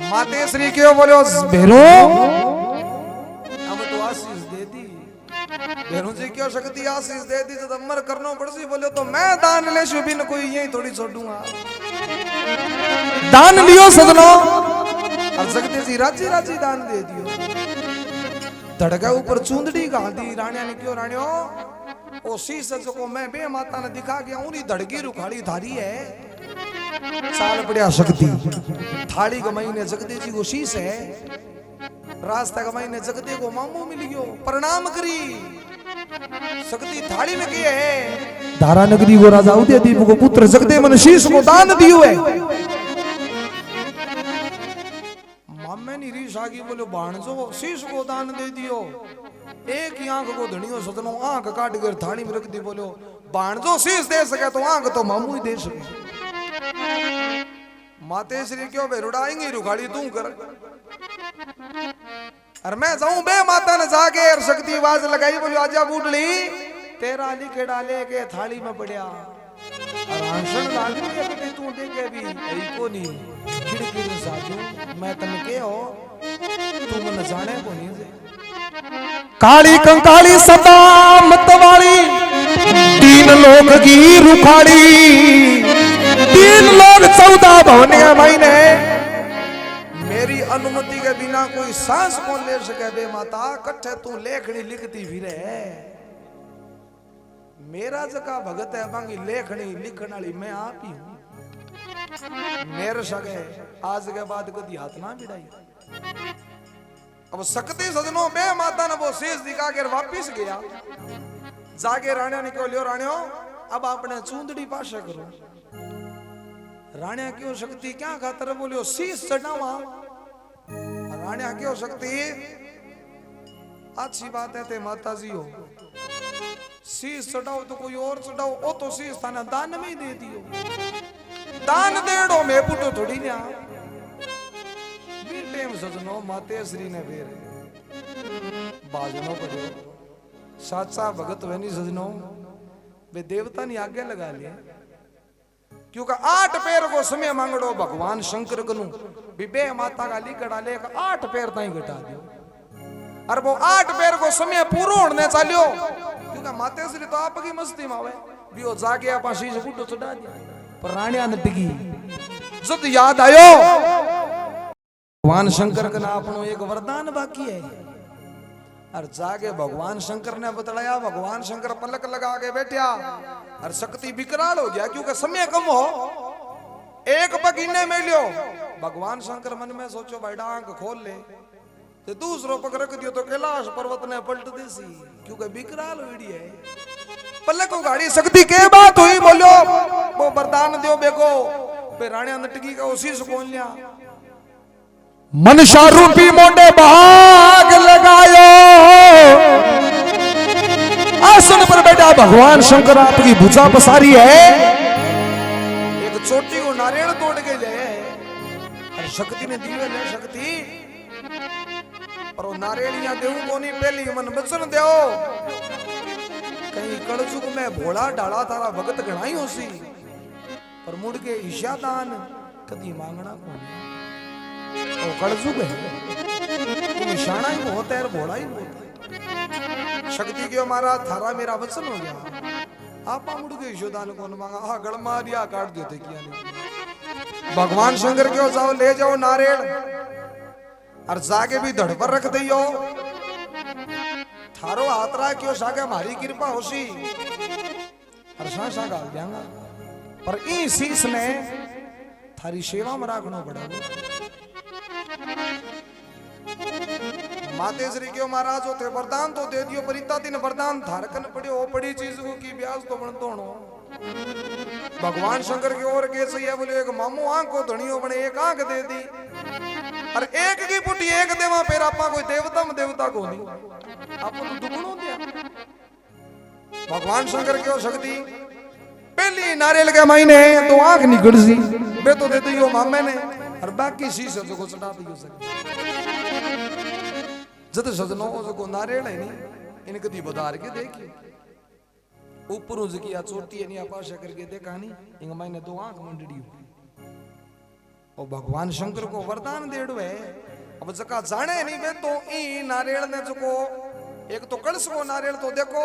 B: माते श्री क्यों बोलो भेरू
C: हम तो आशीष दे दी भेरू जी क्यों शक्ति आशीष दे दी तो अमर करनो पड़सी बोले तो मैं दान ले शु बिन कोई यही थोड़ी छोड़ूंगा।
B: दान लियो सजनो
C: और जगदीश जी राजी राजी दान दे दियो। धड़का ऊपर चूंदड़ी गाल दी रानिया ने क्यों रानियो ओ शीश को मैं बे माता ने दिखा गया उन्हीं धड़की रुखाड़ी धारी है साल पड़िया शक्ति थाली गमाई ने जगदीश जी को शीश है रास्ता गमाई ने जगदे को मामू मिल गयो प्रणाम करी शक्ति थाली में किए है
B: धारा नगरी को राजा उदयदीप को पुत्र जगदे मन शीश को दान दियो है।
C: मामे नी रीस आगी बोलो भाणजो शीश को दान दे दियो एक ही आंख को धनियो सदनो आंख काट कर थाली में रख दी बोलो भाणजो शीश दे सके तो आंख तो मामू ही दे सके। माते श्री क्यों बेरुड़ाएंगे रुखाड़ी तू कर और मैं जाऊं बे माता ने जाके और शक्ति आवाज लगाई बोली आजा बूढ़ी तेरा लिखे डाले के थाली में पड़िया और आंसर लागी के तू देखे भी को नहीं खिड़की में साजू मैं तने के हो तू मन जाने को नहीं
B: काली कंकाली सदा मतवाली तीन लोग की रुखाड़ी, 3 लोग 14 भवन के महीने।
C: मेरी अनुमति के बिना कोई सांस कौन ले सके बे माता, कट्ठे तू लेखनी लिखती फिरे। मेरा जका भगत है बांगी लेखनी लिखण वाली मैं आप ही हूं। मेरे सके आज के बाद कदी हाथ ना बिड़ाई। अब सकती सजनों बे माता ने वो शीश दिखा कर वापिस गया। जाके राणिया ने क्यों लियो राणियो अब आपने चूंदड़ी पाशा करो। राणिया क्यों शक्ति क्या खातर बोलियो शीश चढ़ावा। राणिया क्यों शक्ति अच्छी बात है ते माता जी हो, शीश चढ़ाओ तो कोई और चढ़ाओ, ओ तो शीश थाने दान में ही दे दियो। दान देड़ो मैं पुटो थोड़ी ना बेटे सजनो माते श्री ने फेर बाजनो पड़े। साचा भगत वैनी सजनो वे देवता ने आगे लगा लिया, क्योंकि 8 पैर को समय मांगड़ो भगवान शंकर कनु बे माता का लिकड़ा ले 8 पैर ताई घटा दियो। और वो 8 पैर को समय पूरो होने चालियो, क्योंकि माते श्री तो आपकी मस्ती में आवे भी वो जाके आपा शीश बुड्ढो चढ़ा दिया। पर राणिया ने टिकी जब याद आयो भगवान शंकर का अपनो एक वरदान बाकी है। और जाके भगवान शंकर ने बतलाया, भगवान शंकर पलक लगा के बैठा और शक्ति विकराल हो गया, क्योंकि समय कम हो। एक पग इन्हें में लियो। भगवान शंकर मन में सोचो भाई आंख खोल ले, तो दूसरो पग रख दियो तो कैलाश पर्वत ने पलट देसी, क्योंकि विकराल हुई है। पलक उगाड़ी शक्ति के बात हुई बोलो वो वरदान दियो बेको पे राणिया नटकी का उसी से कौन लिया।
B: मनशा रूपी मोटे भाग लगायो, आसन पर बैठा भगवान शंकर आपकी भुजा पसारी है।
C: एक चोटी को नारियल तोड़ के ले और शक्ति ने दिए ले शक्ति पर वो नारियलियां देऊ कोनी पहली मन बचन देओ। कहीं कड़जुग में भोला डाला तारा भगत गणाई होसी, पर मुड़ के ईशा दान कदी मांगना कोनी। वो कड़जुग है, तुम शाना ही बहुत है और भोला ही बहुत है। शक्ति के महाराज थारा मेरा वचन हो गया, आप मुड़ के ईशा दान कौन मांगा। हाँ गड़ मारिया काट देते किया नहीं। भगवान शंकर क्यों जाओ ले जाओ नारियल और जाके भी धड़ पर रख दियो। थारो हाथरा क्यों सागे हमारी कृपा होसी और सा गाल देंगा, पर ई शीश ने थारी सेवा में राखनो पड़ा। माते श्री क्यों महाराज होते वरदान तो दे दियो, पर इतना दिन वरदान धारकन पड़े हो पड़ी चीज को की ब्याज तो बनतो हो। भगवान शंकर की ओर कैसे है बोले एक मामू आंख को धनियो बने एक आंख दे दी और एक की पुटी एक देवा फिर आपा कोई देवता में देवता को नहीं आपको तो दुगुणों दिया। भगवान शंकर की ओर शक्ति पहली नारियल के महीने तो आंख निकल सी बे तो दे दियो मामे ने और बाकी शीश को चढ़ा दियो सके। जद सजनो जो नारियल है नहीं इन कदी बदार के देखी ऊपर की या चोटी है नहीं आपाशा करके देखा नहीं इंग मैंने 2 आंख मंडड़ी हुई। और भगवान शंकर को वरदान देड़ो है। अब जका जाने नहीं बे तो ई नारियल ने जो एक तो कलश को नारियल तो देखो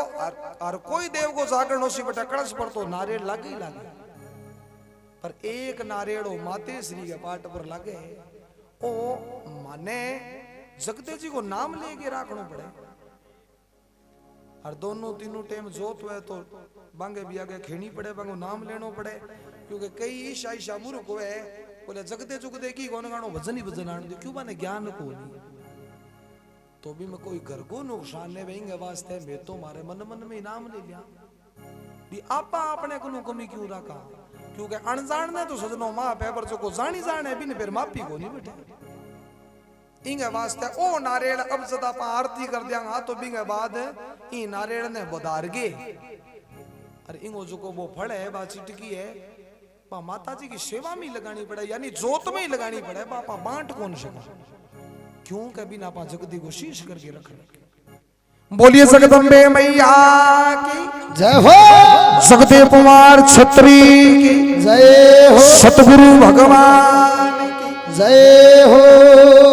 C: और कोई देव को जागर नोसी बेटा कलश पर तो नारियल लागे लागे, पर एक नारियल माते श्री के पाट पर लागे ओ माने जगदे जी को नाम लेके राखनो पड़े। और दोनों तीनों टाइम जोत हुए तो बांगे भी आगे खेनी पड़े, बांगो नाम लेनो पड़े, क्योंकि कई ईशा ईशा मूर्ख हुए बोले जगदे जुगदे की कौन गानो भजन ही भजन आने दो, क्यों माने ज्ञान को नहीं तो भी मैं कोई घर को नुकसान ने वेंगे वास्ते मैं तो मारे मन मन में इनाम ले लिया भी आपा अपने को कमी क्यों रखा, क्योंकि अनजान ने तो सजनो मां पेपर जो को जानी जाने भी फिर माफी को नहीं बैठे इंगे वास्ते ओ नारियल अब जदा पा आरती कर दियांगा तो बिंगे बाद ई नारियल ने बदार गे और इंगो जो को वो फल है बा चिटकी है बा माता जी की सेवा में लगानी पड़े, यानी जोत में ही लगानी पड़े। बापा बांट कौन सका क्यों कभी ना पा जगदी को शीश करके रख रखे।
B: बोलिए जगदम्बे मैया की जय हो, जगदेव कुमार छत्री की जय हो, सतगुरु भगवान की जय हो।